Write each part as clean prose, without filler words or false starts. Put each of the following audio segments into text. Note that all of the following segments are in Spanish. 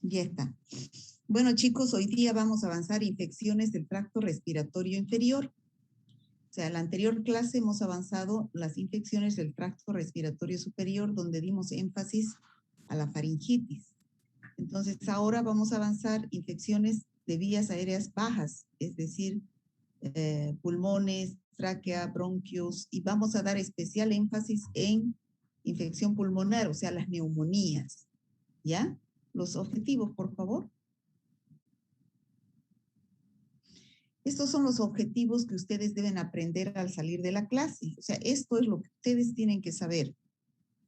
Ya está. Bueno, chicos, hoy día vamos a avanzar infecciones del tracto respiratorio inferior. O sea, en la anterior clase hemos avanzado las infecciones del tracto respiratorio superior, donde dimos énfasis a la faringitis. Entonces, ahora vamos a avanzar infecciones de vías aéreas bajas, es decir, pulmones, tráquea, bronquios, y vamos a dar especial énfasis en infección pulmonar, o sea, las neumonías. ¿Ya? Los objetivos, por favor. Estos son los objetivos que ustedes deben aprender al salir de la clase. O sea, esto es lo que ustedes tienen que saber.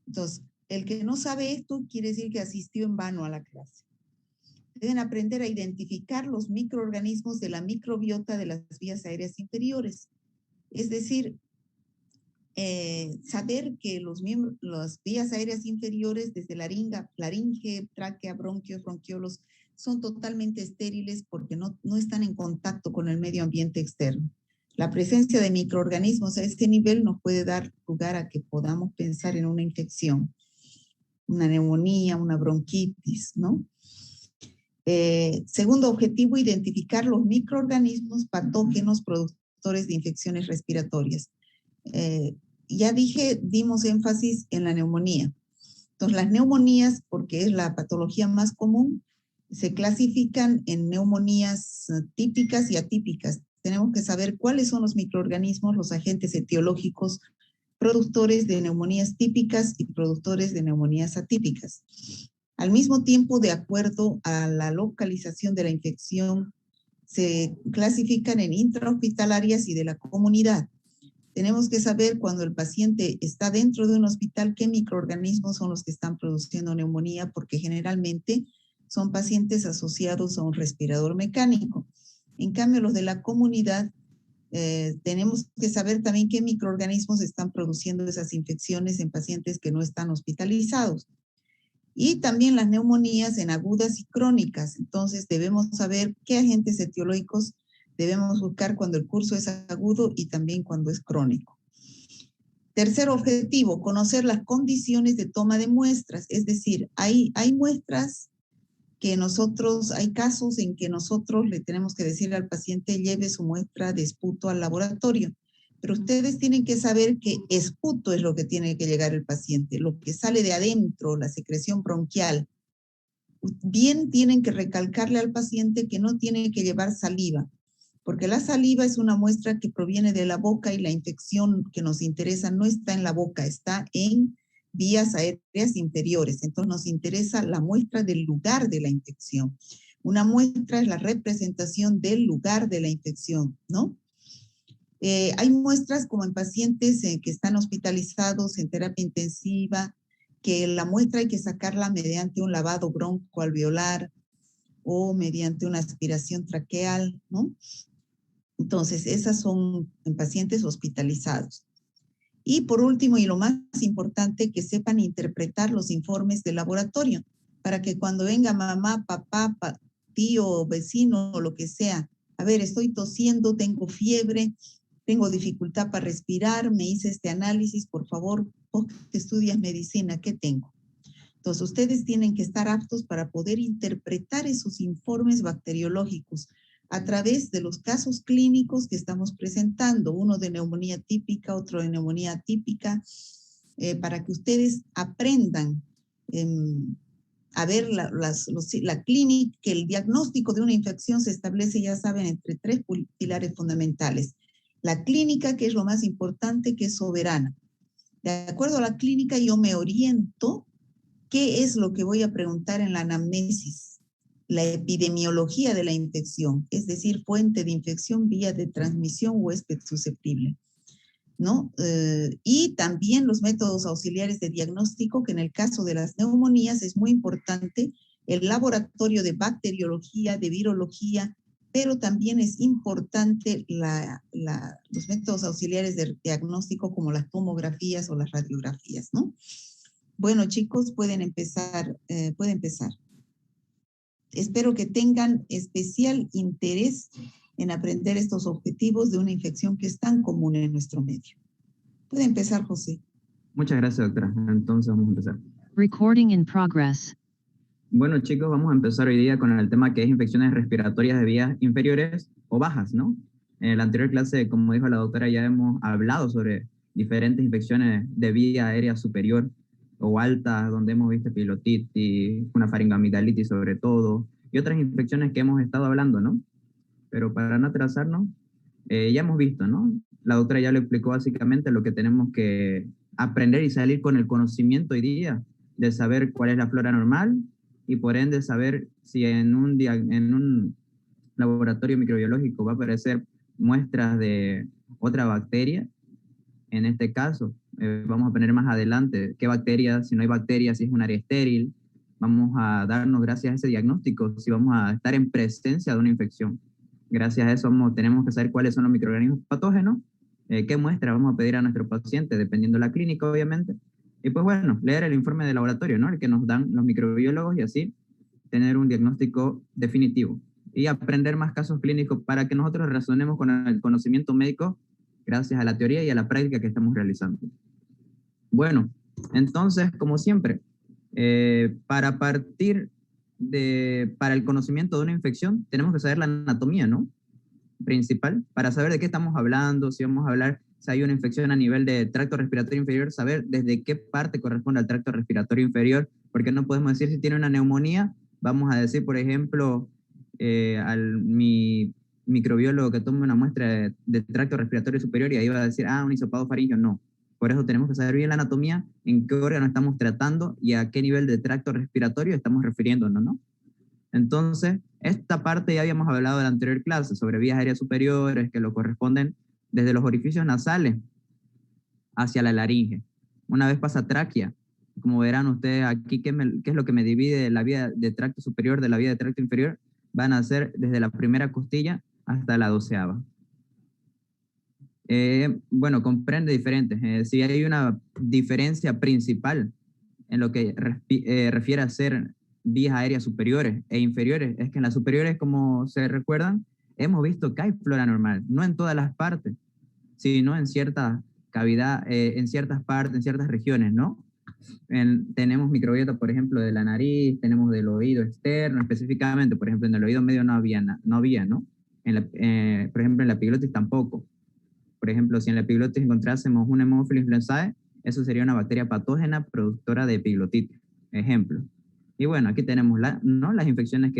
Entonces, el que no sabe esto quiere decir que asistió en vano a la clase. Deben aprender a identificar los microorganismos de la microbiota de las vías aéreas inferiores. Es decir, saber que las vías aéreas inferiores, desde laringe, tráquea, bronquios, bronquiolos, son totalmente estériles porque no están en contacto con el medio ambiente externo. La presencia de microorganismos a este nivel nos puede dar lugar a que podamos pensar en una infección, una neumonía, una bronquitis, ¿no? Segundo objetivo, identificar los microorganismos patógenos productores de infecciones respiratorias. Ya dije, dimos énfasis en la neumonía. Entonces, las neumonías, porque es la patología más común, se clasifican en neumonías típicas y atípicas. Tenemos que saber cuáles son los microorganismos, los agentes etiológicos productores de neumonías típicas y productores de neumonías atípicas. Al mismo tiempo, de acuerdo a la localización de la infección, se clasifican en intrahospitalarias y de la comunidad. Tenemos que saber cuando el paciente está dentro de un hospital qué microorganismos son los que están produciendo neumonía, porque generalmente son pacientes asociados a un respirador mecánico. En cambio, los de la comunidad, tenemos que saber también qué microorganismos están produciendo esas infecciones en pacientes que no están hospitalizados. Y también las neumonías en agudas y crónicas. Entonces, debemos saber qué agentes etiológicos debemos buscar cuando el curso es agudo y también cuando es crónico. Tercer objetivo, conocer las condiciones de toma de muestras. Es decir, hay muestras que hay casos en que nosotros le tenemos que decir al paciente lleve su muestra de esputo al laboratorio. Pero ustedes tienen que saber que esputo es lo que tiene que llegar el paciente, lo que sale de adentro, la secreción bronquial. Bien tienen que recalcarle al paciente que no tiene que llevar saliva, porque la saliva es una muestra que proviene de la boca y la infección que nos interesa no está en la boca, está en vías aéreas inferiores. Entonces nos interesa la muestra del lugar de la infección. Una muestra es la representación del lugar de la infección, ¿no? Hay muestras como en pacientes que están hospitalizados en terapia intensiva, que la muestra hay que sacarla mediante un lavado broncoalveolar o mediante una aspiración traqueal, ¿no? Entonces, esas son en pacientes hospitalizados. Y por último, y lo más importante, que sepan interpretar los informes de laboratorio, para que cuando venga mamá, papá, tío, vecino o lo que sea, a ver, estoy tosiendo, tengo fiebre, tengo dificultad para respirar, me hice este análisis, por favor, vos que estudias medicina, ¿qué tengo? Entonces, ustedes tienen que estar aptos para poder interpretar esos informes bacteriológicos a través de los casos clínicos que estamos presentando, uno de neumonía típica, otro de neumonía atípica, para que ustedes aprendan a ver la clínica, que el diagnóstico de una infección se establece, ya saben, entre tres pilares fundamentales. La clínica, que es lo más importante, que es soberana. De acuerdo a la clínica, yo me oriento qué es lo que voy a preguntar en la anamnesis. La epidemiología de la infección, es decir, fuente de infección, vía de transmisión, huésped susceptible, ¿no? Y también los métodos auxiliares de diagnóstico, que en el caso de las neumonías es muy importante el laboratorio de bacteriología, de virología, pero también es importante los métodos auxiliares de diagnóstico como las tomografías o las radiografías, ¿no? Bueno, chicos, pueden empezar. Espero que tengan especial interés en aprender estos objetivos de una infección que es tan común en nuestro medio. Puede empezar, José. Muchas gracias, doctora. Entonces vamos a empezar. Recording in progress. Bueno, chicos, vamos a empezar hoy día con el tema que es infecciones respiratorias de vías inferiores o bajas, ¿no? En la anterior clase, como dijo la doctora, ya hemos hablado sobre diferentes infecciones de vía aérea superior o alta, donde hemos visto pilotitis, una faringoamigdalitis sobre todo, y otras infecciones que hemos estado hablando, ¿no? Pero para no atrasarnos, ya hemos visto, ¿no? La doctora ya lo explicó básicamente lo que tenemos que aprender y salir con el conocimiento hoy día de saber cuál es la flora normal y por ende saber si en un laboratorio microbiológico va a aparecer muestras de otra bacteria. En este caso, vamos a poner más adelante qué bacteria, si no hay bacterias, si es un área estéril. Vamos a darnos, gracias a ese diagnóstico, si vamos a estar en presencia de una infección. Gracias a eso tenemos que saber cuáles son los microorganismos patógenos, qué muestra vamos a pedir a nuestro paciente, dependiendo de la clínica, obviamente. Y pues bueno, leer el informe de laboratorio, ¿no? El que nos dan los microbiólogos y así tener un diagnóstico definitivo. Y aprender más casos clínicos para que nosotros razonemos con el conocimiento médico gracias a la teoría y a la práctica que estamos realizando. Bueno, entonces, como siempre, para el conocimiento de una infección, tenemos que saber la anatomía, ¿no? Principal, para saber de qué estamos hablando, si vamos a hablar, si hay una infección a nivel de tracto respiratorio inferior, saber desde qué parte corresponde al tracto respiratorio inferior, porque no podemos decir si tiene una neumonía, vamos a decir, por ejemplo, mi microbiólogo que tome una muestra de tracto respiratorio superior y ahí va a decir, un hisopado faríngeo, no. Por eso tenemos que saber bien la anatomía, en qué órgano estamos tratando y a qué nivel de tracto respiratorio estamos refiriéndonos, ¿no? Entonces, esta parte ya habíamos hablado en la anterior clase sobre vías aéreas superiores que lo corresponden desde los orificios nasales hacia la laringe. Una vez pasa tráquea, como verán ustedes aquí, ¿qué es lo que me divide la vía de tracto superior de la vía de tracto inferior? Van a ser desde la primera costilla hasta la 12ª. Bueno, comprende diferentes. Si hay una diferencia principal en lo que refiere a ser vías aéreas superiores e inferiores, es que en las superiores, como se recuerdan, hemos visto que hay flora normal, no en todas las partes, sino en cierta cavidad, en ciertas partes, en ciertas regiones, ¿no? Tenemos microbiota, por ejemplo, de la nariz, tenemos del oído externo, específicamente, por ejemplo, en el oído medio no había, ¿no? Por ejemplo, en la epiglotis tampoco. Por ejemplo, si en la epiglotis encontrásemos un Haemophilus influenzae, eso sería una bacteria patógena productora de epiglotitis. Ejemplo. Y bueno, aquí tenemos ¿no? las infecciones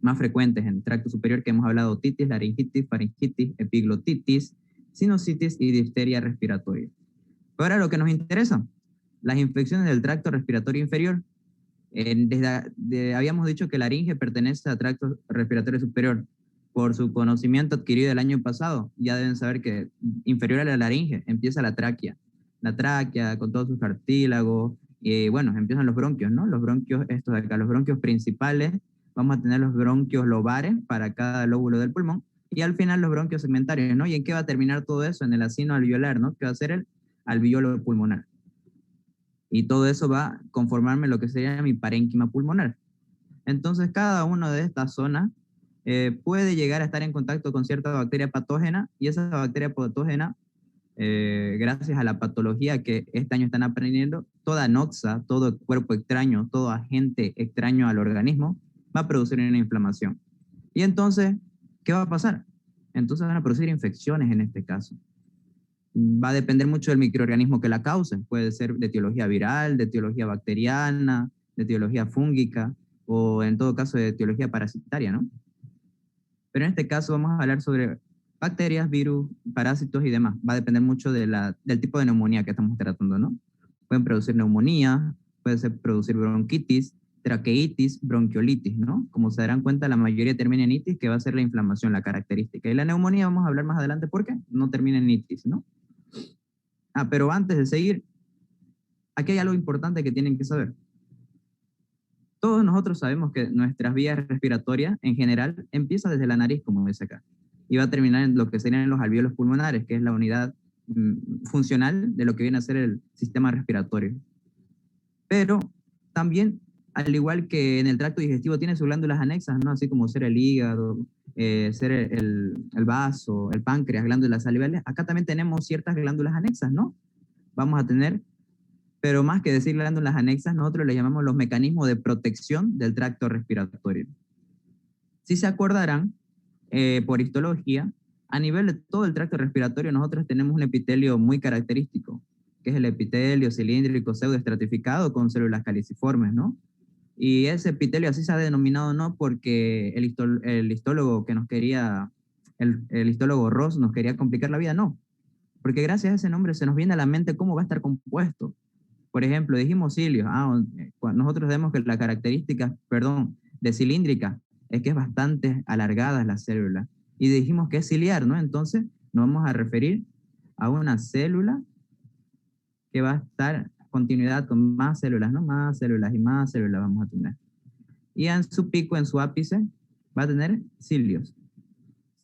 más frecuentes en el tracto superior que hemos hablado: otitis, laringitis, faringitis, epiglotitis, sinusitis y difteria respiratoria. Ahora lo que nos interesa, las infecciones del tracto respiratorio inferior. Habíamos dicho que la laringe pertenece al tracto respiratorio superior. Por su conocimiento adquirido el año pasado, ya deben saber que inferior a la laringe empieza la tráquea. La tráquea con todos sus cartílagos, y bueno, empiezan los bronquios, ¿no? Los bronquios, estos de acá, los bronquios principales, vamos a tener los bronquios lobares para cada lóbulo del pulmón, y al final los bronquios segmentarios, ¿no? ¿Y en qué va a terminar todo eso? En el acino alveolar, ¿no? Que va a ser el alveolo pulmonar. Y todo eso va a conformarme lo que sería mi parénquima pulmonar. Entonces, cada una de estas zonas puede llegar a estar en contacto con cierta bacteria patógena, y esa bacteria patógena, gracias a la patología que este año están aprendiendo, toda noxa, todo cuerpo extraño, todo agente extraño al organismo, va a producir una inflamación. Y entonces, ¿qué va a pasar? Entonces van a producir infecciones en este caso. Va a depender mucho del microorganismo que la cause. Puede ser de etiología viral, de etiología bacteriana, de etiología fúngica, o en todo caso de etiología parasitaria, ¿no? Pero en este caso vamos a hablar sobre bacterias, virus, parásitos y demás. Va a depender mucho del tipo de neumonía que estamos tratando, ¿no? Pueden producir neumonía, puede producir bronquitis, traqueitis, bronquiolitis, ¿no? Como se darán cuenta, la mayoría termina en itis, que va a ser la inflamación, la característica. Y la neumonía vamos a hablar más adelante por qué no termina en itis, ¿no? Pero antes de seguir, aquí hay algo importante que tienen que saber. Todos nosotros sabemos que nuestras vías respiratorias en general empieza desde la nariz, como dice acá, y va a terminar en lo que serían los alvéolos pulmonares, que es la unidad funcional de lo que viene a ser el sistema respiratorio. Pero también, al igual que en el tracto digestivo, tiene sus glándulas anexas, ¿no? Así como ser el hígado, ser el vaso, el páncreas, glándulas salivales. Acá también tenemos ciertas glándulas anexas, ¿no? Vamos a tener pero más que decir glándulas anexas, nosotros le llamamos los mecanismos de protección del tracto respiratorio. Si se acordarán, por histología, a nivel de todo el tracto respiratorio, nosotros tenemos un epitelio muy característico, que es el epitelio cilíndrico pseudoestratificado con células caliciformes, ¿no? Y ese epitelio así se ha denominado no porque el histólogo que nos quería, el histólogo Ross nos quería complicar la vida, no, porque gracias a ese nombre se nos viene a la mente cómo va a estar compuesto. Por ejemplo, dijimos cilios. Nosotros vemos que la característica, perdón, de cilíndrica es que es bastante alargada la célula. Y dijimos que es ciliar, ¿no? Entonces nos vamos a referir a una célula que va a estar continuidad con más células, ¿no? Más células y más células vamos a tener. Y en su pico, en su ápice, va a tener cilios.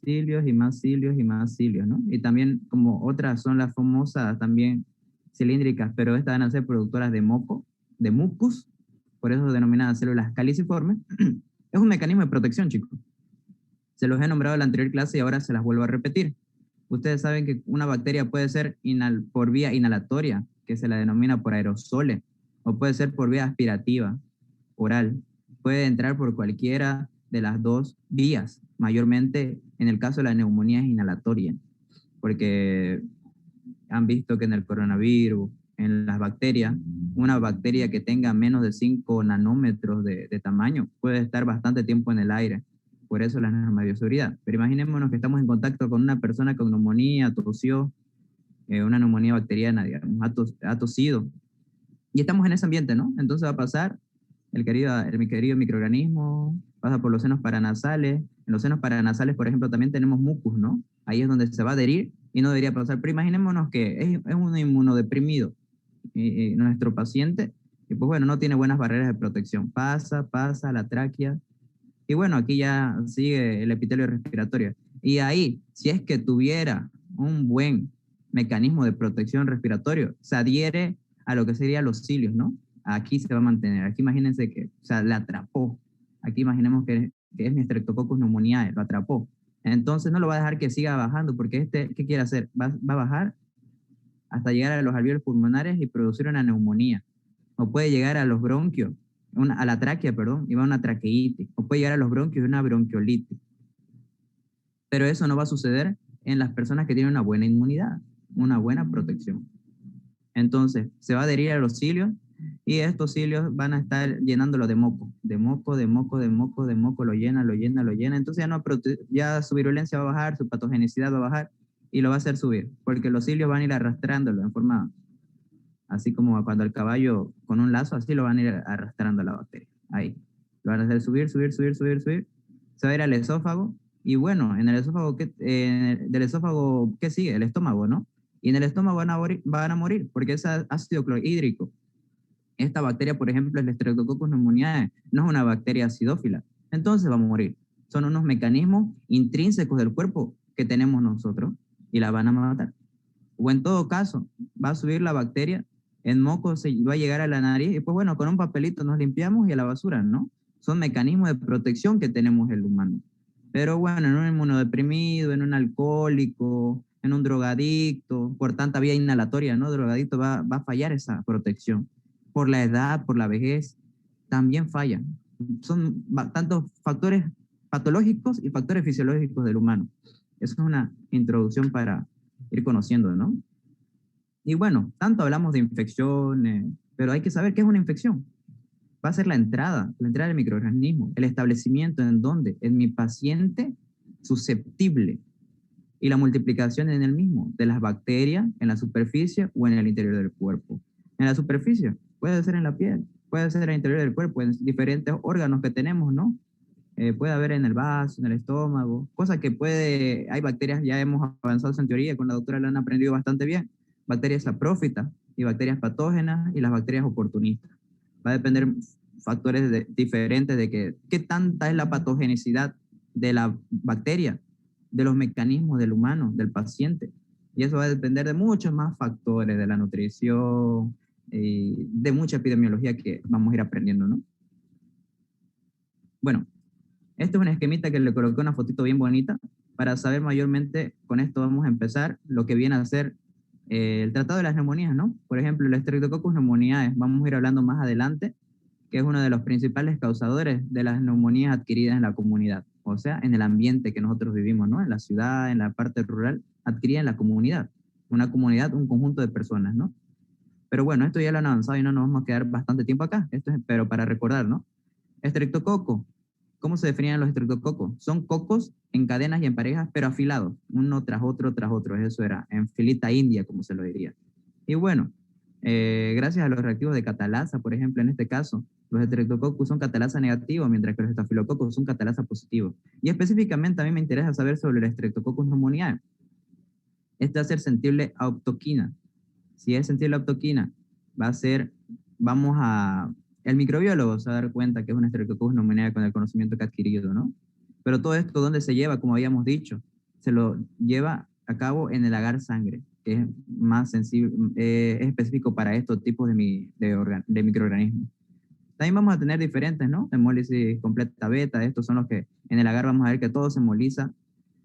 Cilios y más cilios y más cilios, ¿no? Y también como otras son las famosas también cilíndricas, pero estas van a ser productoras de moco, de mucus, por eso denominadas células caliciformes. Es un mecanismo de protección, chicos. Se los he nombrado en la anterior clase y ahora se las vuelvo a repetir. Ustedes saben que una bacteria puede ser por vía inhalatoria, que se la denomina por aerosoles, o puede ser por vía aspirativa, oral. Puede entrar por cualquiera de las dos vías. Mayormente, en el caso de la neumonía, es inhalatoria, porque han visto que en el coronavirus, en las bacterias, una bacteria que tenga menos de 5 nanómetros de tamaño puede estar bastante tiempo en el aire. Por eso la norma de bioseguridad. Pero imaginémonos que estamos en contacto con una persona con neumonía, tosió, una neumonía bacteriana, digamos, ha tosido. Y estamos en ese ambiente, ¿no? Entonces va a pasar mi querido microorganismo, pasa por los senos paranasales. En los senos paranasales, por ejemplo, también tenemos mucus, ¿no? Ahí es donde se va a adherir y no debería pasar. Pero imaginémonos que es un inmunodeprimido nuestro paciente, y pues bueno, no tiene buenas barreras de protección. Pasa la tráquea, y bueno, aquí ya sigue el epitelio respiratorio. Y ahí, si es que tuviera un buen mecanismo de protección respiratorio, se adhiere a lo que serían los cilios, ¿no? Aquí se va a mantener. Aquí imagínense que, o sea, la atrapó. Aquí imaginemos que es mi Streptococcus pneumoniae, lo atrapó. Entonces no lo va a dejar que siga bajando, porque ¿qué quiere hacer? Va a bajar hasta llegar a los alvéolos pulmonares y producir una neumonía. O puede llegar a los bronquios, a la tráquea, perdón, y va a una traqueitis. O puede llegar a los bronquios y una bronquiolitis. Pero eso no va a suceder en las personas que tienen una buena inmunidad, una buena protección. Entonces, se va a adherir a los cilios y estos cilios van a estar llenándolo de moco, de moco, de moco, de moco, de moco, lo llena, lo llena, lo llena. Entonces ya su virulencia va a bajar, su patogenicidad va a bajar y lo va a hacer subir, porque los cilios van a ir arrastrándolo en forma, así como cuando el caballo con un lazo, así lo van a ir arrastrando a la bacteria. Ahí. Lo van a hacer subir, subir, subir, subir, subir. Se va a ir al esófago. Y bueno, en el esófago, del esófago, ¿qué sigue? El estómago, ¿no? Y en el estómago van a morir porque es ácido clorhídrico. Esta bacteria, por ejemplo, el Streptococcus pneumoniae, no es una bacteria acidófila. Entonces va a morir. Son unos mecanismos intrínsecos del cuerpo que tenemos nosotros y la van a matar. O en todo caso, va a subir la bacteria, en moco se va a llegar a la nariz y pues bueno, con un papelito nos limpiamos y a la basura, ¿no? Son mecanismos de protección que tenemos el humano. Pero bueno, en un inmunodeprimido, en un alcohólico, en un drogadicto, por tanta vía inhalatoria, ¿no? Drogadicto va a fallar esa protección. Por la edad, por la vejez, también falla. Son tantos factores patológicos y factores fisiológicos del humano. Eso es una introducción para ir conociendo, ¿no? Y bueno, tanto hablamos de infecciones, pero hay que saber qué es una infección. Va a ser la entrada del microorganismo, el establecimiento en dónde, en mi paciente susceptible y la multiplicación en el mismo, de las bacterias en la superficie o en el interior del cuerpo. En la superficie, puede ser en la piel, puede ser en el interior del cuerpo, en diferentes órganos que tenemos, ¿no? Puede haber en el vaso, en el estómago, cosa que hay bacterias, ya hemos avanzado en teoría, con la doctora la han aprendido bastante bien, bacterias saprófitas y bacterias patógenas y las bacterias oportunistas. Va a depender factores diferentes de qué tanta es la patogenicidad de la bacteria, de los mecanismos del humano, del paciente. Y eso va a depender de muchos más factores, de la nutrición, de mucha epidemiología que vamos a ir aprendiendo, ¿no? Bueno, este es un esquemita que le coloqué una fotito bien bonita para saber mayormente, con esto vamos a empezar lo que viene a ser el tratado de las neumonías, ¿no? Por ejemplo, el Streptococcus pneumoniae, vamos a ir hablando más adelante, que es uno de los principales causadores de las neumonías adquiridas en la comunidad, o sea, en el ambiente que nosotros vivimos, ¿no? En la ciudad, en la parte rural, adquirida en la comunidad. Una comunidad, un conjunto de personas, ¿no? Pero bueno, esto ya lo han avanzado y no nos vamos a quedar bastante tiempo acá. Esto es, pero para recordar, ¿no? Estreptococo. ¿Cómo se definían los estreptococos? Son cocos en cadenas y en parejas, pero afilados, uno tras otro, tras otro. Eso era, en filita india, como se lo diría. Y bueno, gracias a los reactivos de catalasa, por ejemplo, en este caso, los estreptococos son catalasa negativo, mientras que los estafilococos son catalasa positivo. Y específicamente a mí me interesa saber sobre el Streptococcus pneumoniae. Este va a ser sensible a optoquina. Si es sensible a optoquina, va a ser, el microbiólogo se va a dar cuenta que es una Streptococcus pneumoniae con el conocimiento que ha adquirido, ¿no? Pero todo esto, ¿dónde se lleva? Como habíamos dicho, se lo lleva a cabo en el agar sangre, que es más sensible, es específico para estos tipos de microorganismos. También vamos a tener diferentes, ¿no? Hemólisis completa beta, estos son los que en el agar vamos a ver que todo se hemoliza,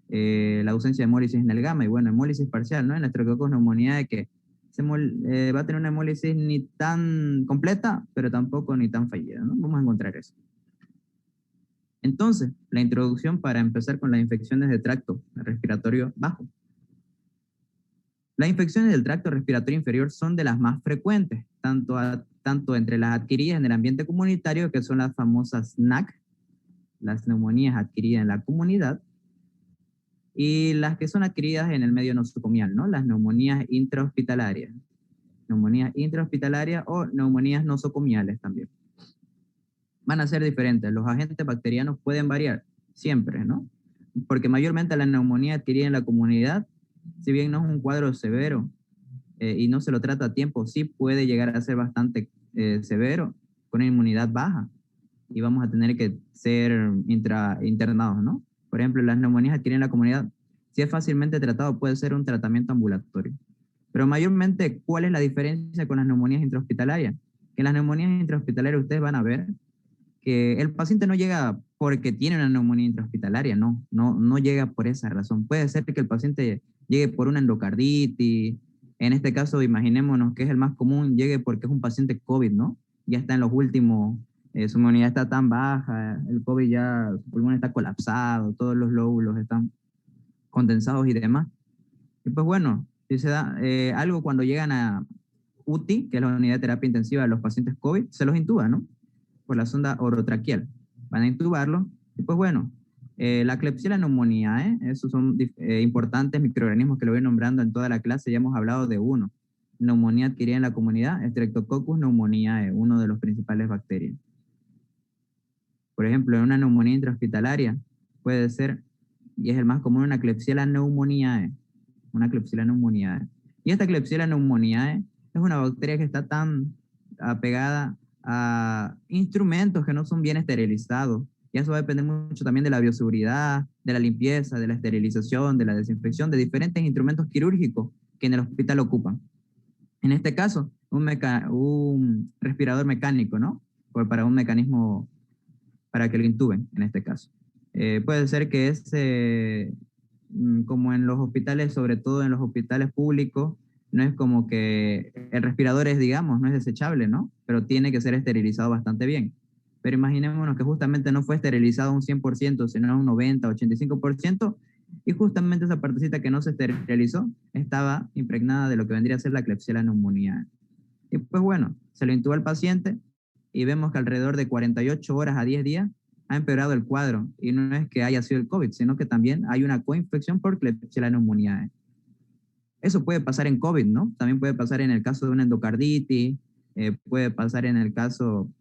la ausencia de hemólisis en el gamma, y bueno, hemólisis parcial, ¿no? En la Streptococcus pneumoniae que va a tener una hemólisis ni tan completa, pero tampoco ni tan fallida, ¿no? Vamos a encontrar eso. Entonces, la introducción para empezar con las infecciones de tracto respiratorio bajo. Las infecciones del tracto respiratorio inferior son de las más frecuentes, tanto entre las adquiridas en el ambiente comunitario, que son las famosas NAC, las neumonías adquiridas en la comunidad, y las que son adquiridas en el medio nosocomial, ¿no? Las neumonías intrahospitalarias. Neumonías intrahospitalarias o neumonías nosocomiales también. Van a ser diferentes. Los agentes bacterianos pueden variar siempre, ¿no? Porque mayormente la neumonía adquirida en la comunidad, si bien no es un cuadro severo y no se lo trata a tiempo, sí puede llegar a ser bastante severo con una inmunidad baja y vamos a tener que ser internados, ¿no? Por ejemplo, las neumonías adquiridas en la comunidad, si es fácilmente tratado, puede ser un tratamiento ambulatorio. Pero mayormente, ¿cuál es la diferencia con las neumonías intrahospitalarias? Que en las neumonías intrahospitalarias ustedes van a ver que el paciente no llega porque tiene una neumonía intrahospitalaria, no llega por esa razón. Puede ser que el paciente llegue por una endocarditis, en este caso imaginémonos que es el más común, llegue porque es un paciente COVID, ¿no? Ya está en los últimos, su inmunidad está tan baja, el COVID ya, su pulmón está colapsado, todos los lóbulos están condensados y demás. Y pues bueno, si se da algo cuando llegan a UTI, que es la unidad de terapia intensiva de los pacientes COVID, se los intuba, ¿no? Por la sonda orotraqueal. Van a intubarlo. Y pues bueno, la Klebsiella pneumoniae, esos son importantes microorganismos que lo voy nombrando en toda la clase, ya hemos hablado de uno. Neumonía adquirida en la comunidad, Streptococcus pneumoniae, uno de los principales bacterias. Por ejemplo, en una neumonía intrahospitalaria puede ser, y es el más común, una Klebsiella pneumoniae. Una Klebsiella pneumoniae. Y esta Klebsiella pneumoniae es una bacteria que está tan apegada a instrumentos que no son bien esterilizados. Y eso va a depender mucho también de la bioseguridad, de la limpieza, de la esterilización, de la desinfección, de diferentes instrumentos quirúrgicos que en el hospital ocupan. En este caso, un respirador mecánico, ¿no? Para un mecanismo para que lo intuben, en este caso. Puede ser que es como en los hospitales, sobre todo en los hospitales públicos, no es como que el respirador es, digamos, no es desechable, ¿no? Pero tiene que ser esterilizado bastante bien. Pero imaginémonos que justamente no fue esterilizado un 100%, sino un 90, 85%, y justamente esa partecita que no se esterilizó estaba impregnada de lo que vendría a ser la Klebsiella pneumoniae. Y pues bueno, se lo intuba al paciente y vemos que alrededor de 48 horas a 10 días ha empeorado el cuadro. Y no es que haya sido el COVID, sino que también hay una coinfección por Klebsiella pneumoniae. Eso puede pasar en COVID, ¿no? También puede pasar en el caso de una endocarditis, puede pasar en el caso,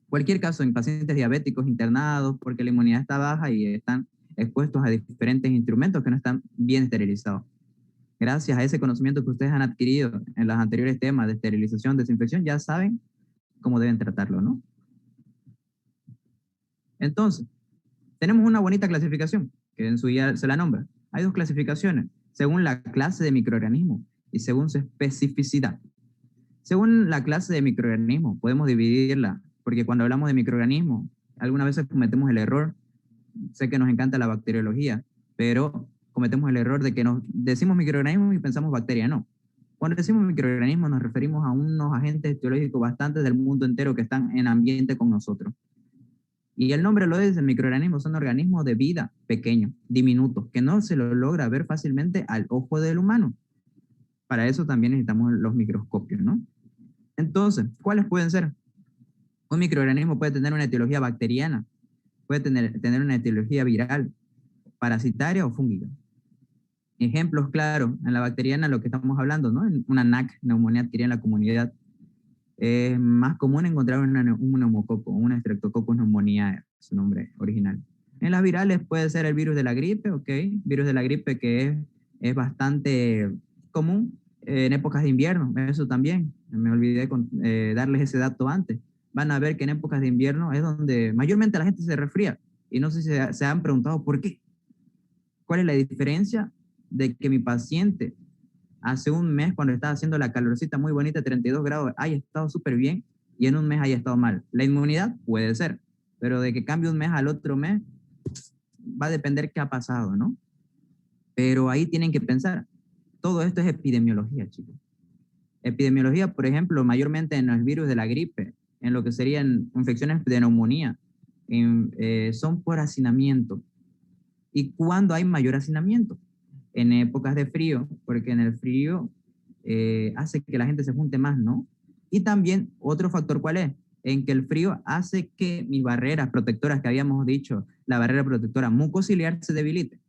cualquier caso en pacientes diabéticos internados porque la inmunidad está baja y están expuestos a diferentes instrumentos que no están bien esterilizados. Gracias a ese conocimiento que ustedes han adquirido en los anteriores temas de esterilización, desinfección, ya saben cómo deben tratarlo, ¿no? Entonces, tenemos una bonita clasificación, que en su guía se la nombra. Hay dos clasificaciones, según la clase de microorganismo y según su especificidad. Según la clase de microorganismo, podemos dividirla, porque cuando hablamos de microorganismo, algunas veces cometemos el error, sé que nos encanta la bacteriología, pero cometemos el error de que nos decimos microorganismos y pensamos bacteria, no. Cuando decimos microorganismos nos referimos a unos agentes biológicos bastantes del mundo entero que están en ambiente con nosotros. Y el nombre lo dice, microorganismos son organismos de vida pequeños, diminutos, que no se lo logra ver fácilmente al ojo del humano. Para eso también necesitamos los microscopios, ¿no? Entonces, ¿cuáles pueden ser? Un microorganismo puede tener una etiología bacteriana, puede tener una etiología viral, parasitaria o fúngica. Ejemplos claros, en la bacteriana lo que estamos hablando, ¿no? En una NAC, neumonía adquirida en la comunidad, es más común encontrar un neumococo, un Streptococcus pneumoniae, su nombre original. En las virales puede ser el virus de la gripe, ¿ok? Virus de la gripe que es bastante común en épocas de invierno, eso también, me olvidé darles ese dato antes. Van a ver que en épocas de invierno es donde mayormente la gente se resfría, y no sé si se han preguntado por qué. ¿Cuál es la diferencia de que mi paciente hace un mes, cuando estaba haciendo la calorcita muy bonita, 32 grados, haya estado súper bien, y en un mes haya estado mal? La inmunidad puede ser, pero de que cambie un mes al otro mes, va a depender qué ha pasado, ¿no? Pero ahí tienen que pensar, todo esto es epidemiología, chicos. Epidemiología, por ejemplo, mayormente en los virus de la gripe, en lo que serían infecciones de neumonía, son por hacinamiento. ¿Y cuándo hay mayor hacinamiento? En épocas de frío, porque en el frío hace que la gente se junte más, ¿no? Y también otro factor, ¿cuál es? En que el frío hace que mis barreras protectoras que habíamos dicho, la barrera protectora mucociliar se debilite.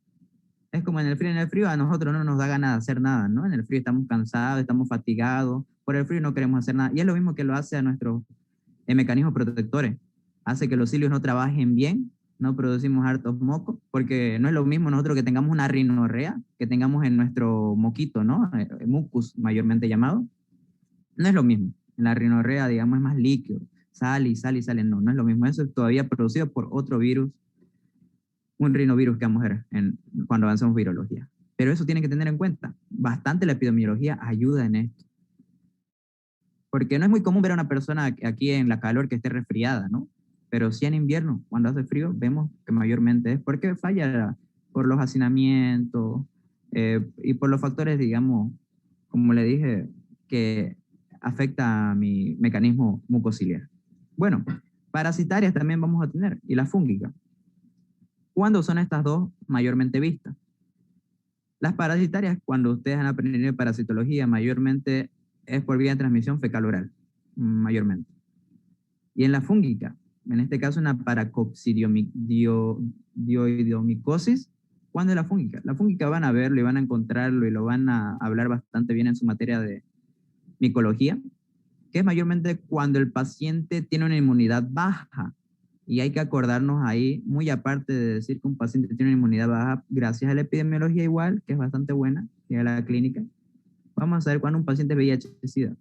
Es como en el frío a nosotros no nos da ganas de hacer nada, ¿no? En el frío estamos cansados, estamos fatigados, por el frío no queremos hacer nada. Y es lo mismo que lo hace a nuestros mecanismos protectores. Hace que los cilios no trabajen bien, no producimos hartos mocos, porque no es lo mismo nosotros que tengamos una rinorrea, que tengamos en nuestro moquito, ¿no? Mucus mayormente llamado. No es lo mismo. En la rinorrea, digamos, es más líquido. Sale y sale y sale. No, no es lo mismo. Eso es todavía producido por otro virus, un rinovirus que vamos a ver cuando avanzamos virología. Pero eso tienen que tener en cuenta. Bastante la epidemiología ayuda en esto. Porque no es muy común ver a una persona aquí en la calor que esté resfriada, ¿no? Pero sí en invierno, cuando hace frío, vemos que mayormente es porque falla por los hacinamientos y por los factores, digamos, como le dije, que afecta a mi mecanismo mucociliar. Bueno, parasitarias también vamos a tener, y las fúngicas. ¿Cuándo son estas dos mayormente vistas? Las parasitarias, cuando ustedes han aprendido parasitología, mayormente es por vía de transmisión fecal-oral, mayormente. Y en la fúngica, en este caso una paracoccidioidomicosis, ¿cuándo es la fúngica? La fúngica van a verlo y van a encontrarlo y lo van a hablar bastante bien en su materia de micología, que es mayormente cuando el paciente tiene una inmunidad baja. Y hay que acordarnos ahí, muy aparte de decir que un paciente tiene una inmunidad baja, gracias a la epidemiología igual, que es bastante buena, y a la clínica, vamos a ver cuándo un paciente VIH-Sida.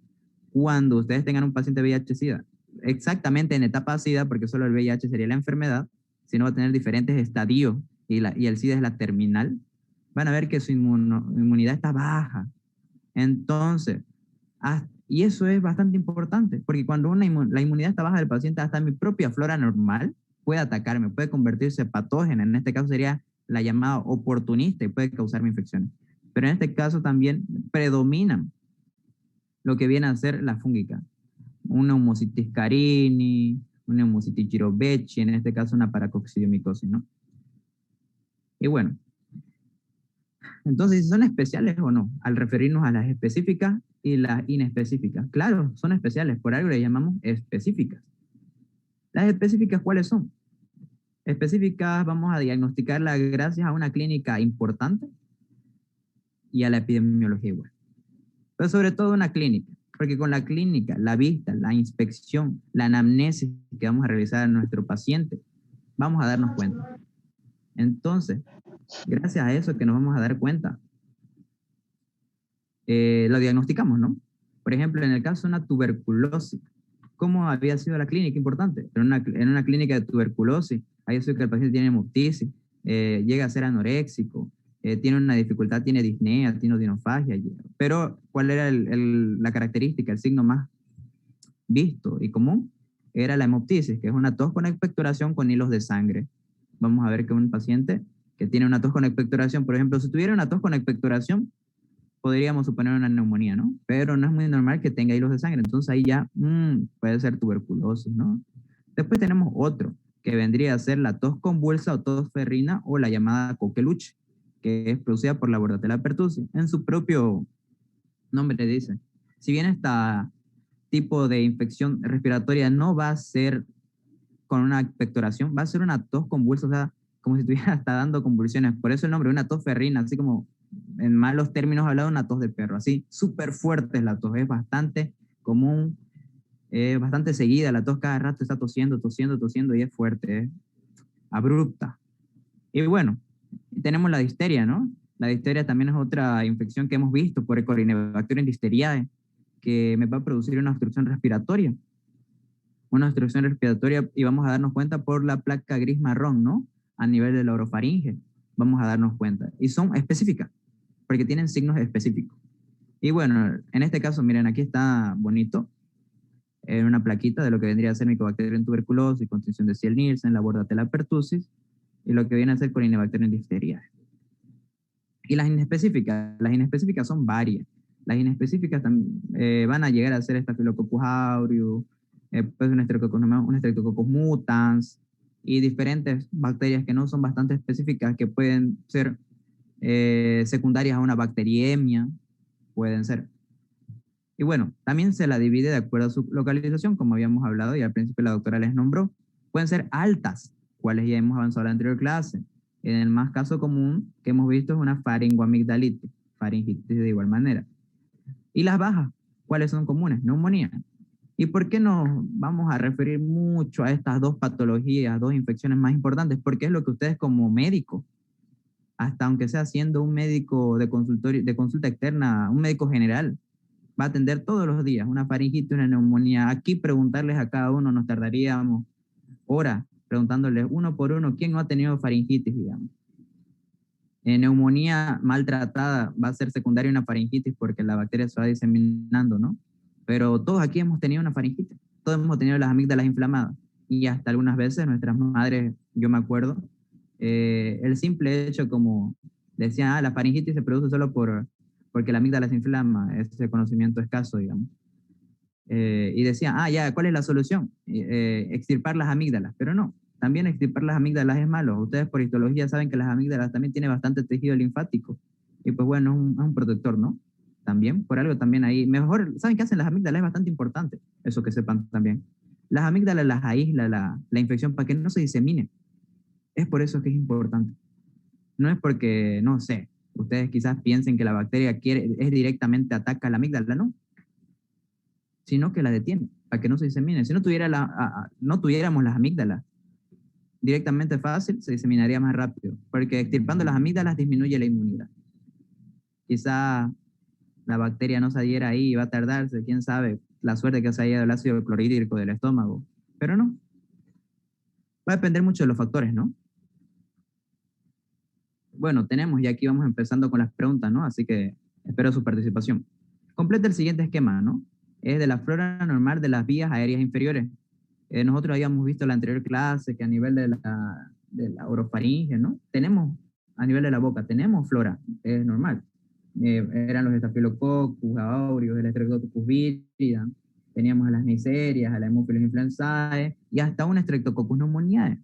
Cuando ustedes tengan un paciente VIH-Sida, exactamente en etapa SIDA, porque solo el VIH sería la enfermedad, sino va a tener diferentes estadios, y el SIDA es la terminal, van a ver que su inmunidad está baja. Entonces, y eso es bastante importante, porque cuando la inmunidad está baja del paciente, hasta mi propia flora normal puede atacarme, puede convertirse en patógena. En este caso sería la llamada oportunista y puede causarme infecciones. Pero en este caso también predominan lo que viene a ser la fúngica. Una Pneumocystis carini, una Pneumocystis girovecii, en este caso una paracoccidiomicosis, ¿no? Y bueno, entonces, ¿son especiales o no? Al referirnos a las específicas y las inespecíficas. Claro, son especiales, por algo le llamamos específicas. ¿Las específicas cuáles son? Específicas vamos a diagnosticarlas gracias a una clínica importante y a la epidemiología igual. Pero sobre todo una clínica, porque con la clínica, la vista, la inspección, la anamnesis que vamos a realizar a nuestro paciente, vamos a darnos cuenta. Entonces, gracias a eso que nos vamos a dar cuenta, lo diagnosticamos, ¿no? Por ejemplo, en el caso de una tuberculosis, ¿cómo había sido la clínica? Importante. En una clínica de tuberculosis, hay sido que el paciente tiene hemoptisis, llega a ser anoréxico, tiene una dificultad, tiene disnea, tiene odinofagia. Pero, ¿cuál era la característica, el signo más visto y común? Era la hemoptisis, que es una tos con expectoración con hilos de sangre. Vamos a ver que un paciente que tiene una tos con expectoración, por ejemplo, si tuviera una tos con expectoración, podríamos suponer una neumonía, ¿no? Pero no es muy normal que tenga hilos de sangre, entonces ahí ya puede ser tuberculosis, ¿no? Después tenemos otro, que vendría a ser la tos convulsa o tos ferrina o la llamada coqueluche, que es producida por la Bordetella pertussis. En su propio nombre dice, si bien este tipo de infección respiratoria no va a ser con una expectoración, va a ser una tos convulsa, o sea, como si estuviera hasta dando convulsiones. Por eso el nombre, una tos ferrina, así como en malos términos hablado, una tos de perro, así súper fuerte es la tos, es bastante común, bastante seguida, la tos cada rato está tosiendo, tosiendo, tosiendo y es fuerte, es abrupta. Y bueno, tenemos la difteria, ¿no? La difteria también es otra infección que hemos visto por el Corynebacterium difteriae, que me va a producir una obstrucción respiratoria. Una obstrucción respiratoria y vamos a darnos cuenta por la placa gris marrón, ¿no? A nivel de la orofaringe, vamos a darnos cuenta. Y son específicas, porque tienen signos específicos. Y bueno, en este caso, miren, aquí está bonito, en una plaquita de lo que vendría a ser Mycobacterium tuberculosis, constricción de Ciel-Nielsen, la Bordetella pertussis, y lo que viene a ser Corynebacterium difteriae. Y las inespecíficas son varias. Las inespecíficas van a llegar a ser Staphylococcus aureus, pues un Streptococcus mutans y diferentes bacterias que no son bastante específicas, que pueden ser secundarias a una bacteriemia, pueden ser. Y bueno, también se la divide de acuerdo a su localización, como habíamos hablado y al principio la doctora les nombró. Pueden ser altas, cuales ya hemos avanzado en la anterior clase. En el más caso común que hemos visto es una faringoamigdalitis, faringitis de igual manera. Y las bajas, ¿cuáles son comunes? Neumonía. ¿Y por qué nos vamos a referir mucho a estas dos patologías, dos infecciones más importantes? Porque es lo que ustedes como médicos, hasta aunque sea siendo un médico de consultorio, de consulta externa, un médico general, va a atender todos los días una faringitis, una neumonía. Aquí preguntarles a cada uno nos tardaríamos horas preguntándoles uno por uno quién no ha tenido faringitis, digamos. Neumonía maltratada va a ser secundaria una faringitis porque la bacteria se va diseminando, ¿no? Pero todos aquí hemos tenido una faringitis, todos hemos tenido las amígdalas inflamadas y hasta algunas veces nuestras madres, yo me acuerdo, el simple hecho como decían, la faringitis se produce solo porque la amígdala se inflama, ese conocimiento escaso, digamos. Y decían, ya, ¿cuál es la solución? Extirpar las amígdalas, pero no, también extirpar las amígdalas es malo. Ustedes por histología saben que las amígdalas también tienen bastante tejido linfático y pues bueno, es un protector, ¿no? También, por algo también ahí, mejor, ¿saben qué hacen las amígdalas? Es bastante importante, eso que sepan también. Las amígdalas las aísla la infección para que no se disemine. Es por eso que es importante. No es porque, no sé, ustedes quizás piensen que la bacteria es directamente ataca a la amígdala, ¿no? Sino que la detiene, para que no se disemine. Si no, no tuviéramos las amígdalas directamente fácil, se diseminaría más rápido, porque extirpando las amígdalas disminuye la inmunidad. Quizá la bacteria no se adhiera ahí y va a tardarse, quién sabe, la suerte que se haya del ácido clorhídrico del estómago, pero no. Va a depender mucho de los factores, ¿no? Bueno, tenemos, ya aquí vamos empezando con las preguntas, ¿no? Así que espero su participación. Completa el siguiente esquema, ¿no? Es de la flora normal de las vías aéreas inferiores. Nosotros habíamos visto en la anterior clase que a nivel de la orofaringe, ¿no? Tenemos, a nivel de la boca, tenemos flora, es normal. Eran los Staphylococcus aureus, el Streptococcus viridans, teníamos a las Neisseria, a la Haemophilus influenzae y hasta un Streptococcus pneumoniae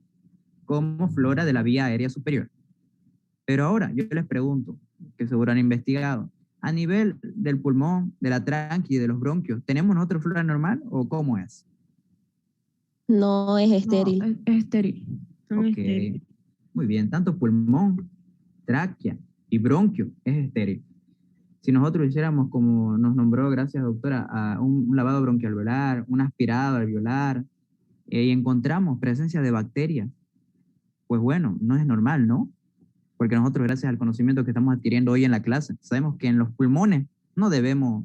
como flora de la vía aérea superior. Pero ahora yo les pregunto, que seguro han investigado, a nivel del pulmón, de la tráquea y de los bronquios, ¿tenemos nosotros flora normal o cómo es? No es estéril. No, es estéril. Son Ok, estériles. muy bien. Tanto pulmón, tráquea y bronquio es estéril. Si nosotros hiciéramos, como nos nombró, gracias doctora, a un lavado bronquialveolar, un aspirado alveolar, y encontramos presencia de bacterias, pues bueno, no es normal, ¿no? Porque nosotros, gracias al conocimiento que estamos adquiriendo hoy en la clase, sabemos que en los pulmones no debemos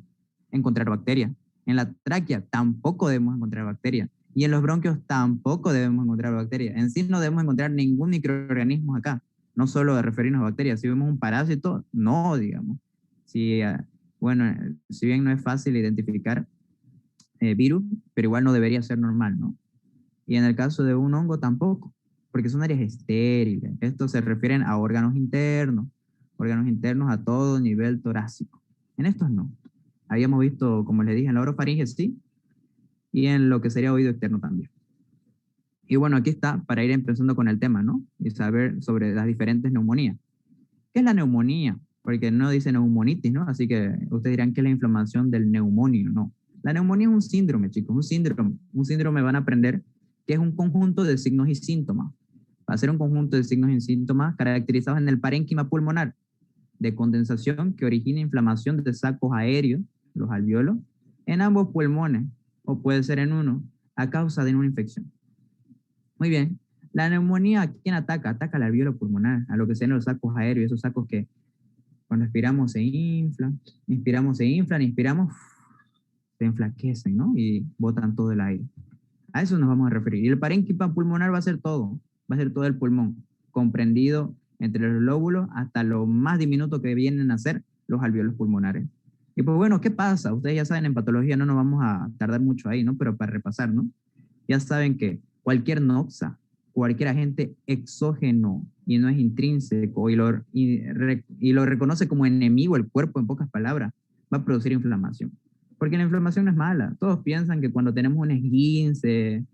encontrar bacterias, en la tráquea tampoco debemos encontrar bacterias, y en los bronquios tampoco debemos encontrar bacterias. En sí no debemos encontrar ningún microorganismo acá, no solo de referirnos a bacterias. Si vemos un parásito, no, digamos. Si, bueno, si bien no es fácil identificar virus, pero igual no debería ser normal, ¿no? Y en el caso de un hongo tampoco, porque son áreas estériles. Estos se refieren a órganos internos a todo nivel torácico. En estos no. Habíamos visto, como les dije, en la orofaringe sí, y en lo que sería oído externo también. Y bueno, aquí está, para ir empezando con el tema, ¿no? Y saber sobre las diferentes neumonías. ¿Qué es la neumonía? Porque no dice neumonitis, ¿no? Así que ustedes dirán que es la inflamación del neumonio, no. La neumonía es un síndrome, chicos, un síndrome. Un síndrome van a aprender que es un conjunto de signos y síntomas. Va a ser un conjunto de signos y síntomas caracterizados en el parénquima pulmonar de condensación que origina inflamación de sacos aéreos, los alveolos, en ambos pulmones, o puede ser en uno, a causa de una infección. Muy bien. La neumonía, ¿a quién ataca? Ataca al alveolo pulmonar, a lo que sean los sacos aéreos, esos sacos que cuando expiramos se inflan, inspiramos, se enflaquecen, ¿no? Y botan todo el aire. A eso nos vamos a referir. Y el parénquima pulmonar va a ser todo, va a ser todo el pulmón, comprendido entre los lóbulos hasta lo más diminuto que vienen a ser los alveolos pulmonares. Y pues bueno, ¿qué pasa? Ustedes ya saben, en patología no nos vamos a tardar mucho ahí, ¿no? Pero para repasar, ¿no? Ya saben que cualquier noxa, cualquier agente exógeno y no es intrínseco y lo reconoce como enemigo el cuerpo, en pocas palabras, va a producir inflamación. Porque la inflamación no es mala. Todos piensan que cuando tenemos un esguince,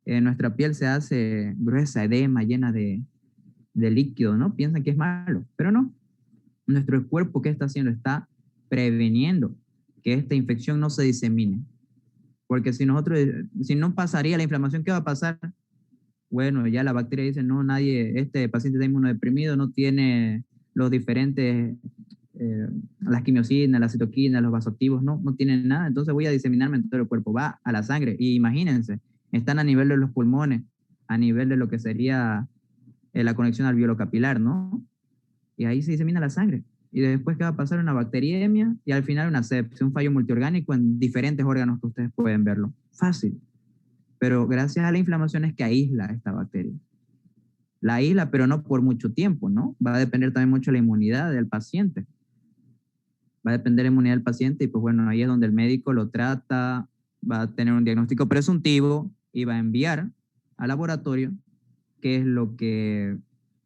nuestra piel se hace gruesa, edema, llena de líquido, ¿no? Piensan que es malo, pero no. Nuestro cuerpo, ¿qué está haciendo? Está preveniendo que esta infección no se disemine. Porque si no pasaría la inflamación, ¿qué va a pasar? Bueno, ya la bacteria dice, no, este paciente está inmunodeprimido, no tiene los diferentes, las quimiosinas, las citoquinas, los vasoactivos, no tienen nada, entonces voy a diseminarme en todo el cuerpo, va a la sangre, y imagínense, están a nivel de los pulmones, a nivel de lo que sería la conexión alveolo capilar, ¿no? Y ahí se disemina la sangre. Y después, ¿qué va a pasar? Una bacteriemia y al final una sepsis, un fallo multiorgánico en diferentes órganos que ustedes pueden verlo. Fácil. Pero gracias a la inflamación es que aísla esta bacteria. La aísla, pero no por mucho tiempo, ¿no? Va a depender también mucho de la inmunidad del paciente. Va a depender de la inmunidad del paciente y pues bueno, ahí es donde el médico lo trata, va a tener un diagnóstico presuntivo y va a enviar al laboratorio qué es lo que,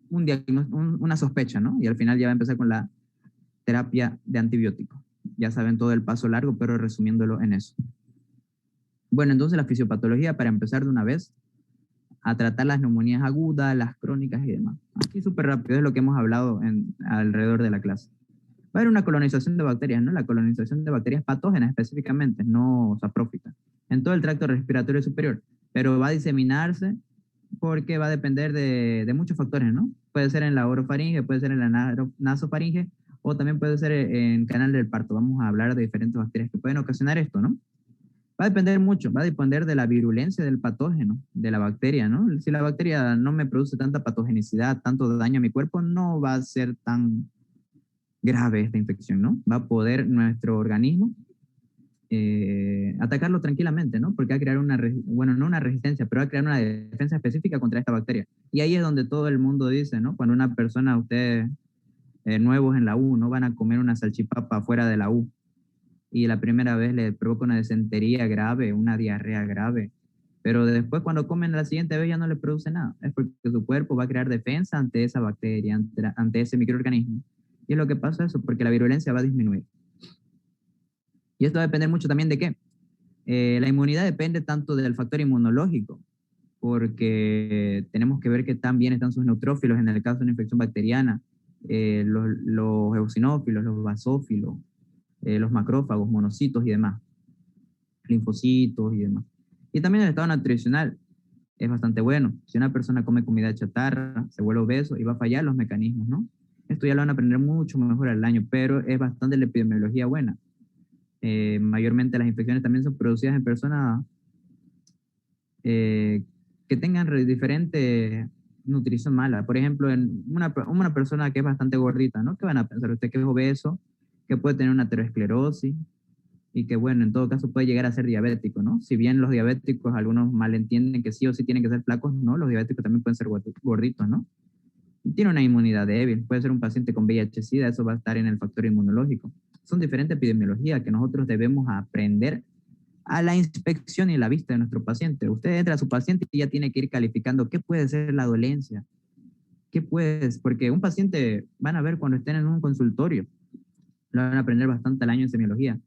una sospecha, ¿no? Y al final ya va a empezar con la terapia de antibióticos. Ya saben todo el paso largo, pero resumiéndolo en eso. Bueno, entonces la fisiopatología, para empezar de una vez, a tratar las neumonías agudas, las crónicas y demás. Aquí súper rápido es lo que hemos hablado alrededor de la clase. Va a haber una colonización de bacterias, ¿no? La colonización de bacterias patógenas específicamente, no saprófitas, en todo el tracto respiratorio superior, pero va a diseminarse porque va a depender de muchos factores, ¿no? Puede ser en la orofaringe, puede ser en la nasofaringe, o también puede ser en canal del parto. Vamos a hablar de diferentes bacterias que pueden ocasionar esto, ¿no? Va a depender mucho, va a depender de la virulencia del patógeno, de la bacteria, ¿no? Si la bacteria no me produce tanta patogenicidad, tanto daño a mi cuerpo, no va a ser tan grave esta infección, ¿no? Va a poder nuestro organismo atacarlo tranquilamente, ¿no? Porque va a crear bueno, no una resistencia, pero va a crear una defensa específica contra esta bacteria. Y ahí es donde todo el mundo dice, ¿no? Cuando una persona, ustedes nuevos en la U, ¿no? Van a comer una salchipapa fuera de la U y la primera vez le provoca una disentería grave, una diarrea grave, pero después cuando comen la siguiente vez ya no le produce nada. Es porque su cuerpo va a crear defensa ante esa bacteria, ante ese microorganismo. Y es lo que pasa eso, porque la virulencia va a disminuir. Y esto va a depender mucho también de qué. La inmunidad depende tanto del factor inmunológico, porque tenemos que ver que tan bien están sus neutrófilos en el caso de una infección bacteriana, los eosinófilos, los basófilos, los macrófagos, monocitos y demás, linfocitos y demás. Y también el estado nutricional es bastante bueno. Si una persona come comida chatarra, se vuelve obeso y va a fallar los mecanismos, ¿no? Esto ya lo van a aprender mucho mejor al año, pero es bastante la epidemiología buena. Mayormente las infecciones también son producidas en personas que tengan diferente nutrición mala. Por ejemplo, en una persona que es bastante gordita, ¿no? ¿Qué van a pensar? Usted que es obeso, que puede tener una aterosclerosis y que, bueno, en todo caso puede llegar a ser diabético, ¿no? Si bien los diabéticos, algunos malentienden que sí o sí tienen que ser flacos, no, los diabéticos también pueden ser gorditos, ¿no? Y tiene una inmunidad débil, puede ser un paciente con VIH-Sida, eso va a estar en el factor inmunológico. Son diferentes epidemiologías que nosotros debemos aprender a la inspección y la vista de nuestro paciente. Usted entra a su paciente y ya tiene que ir calificando qué puede ser la dolencia, qué puede, porque un paciente van a ver cuando estén en un consultorio, lo van a aprender bastante al año en semiología.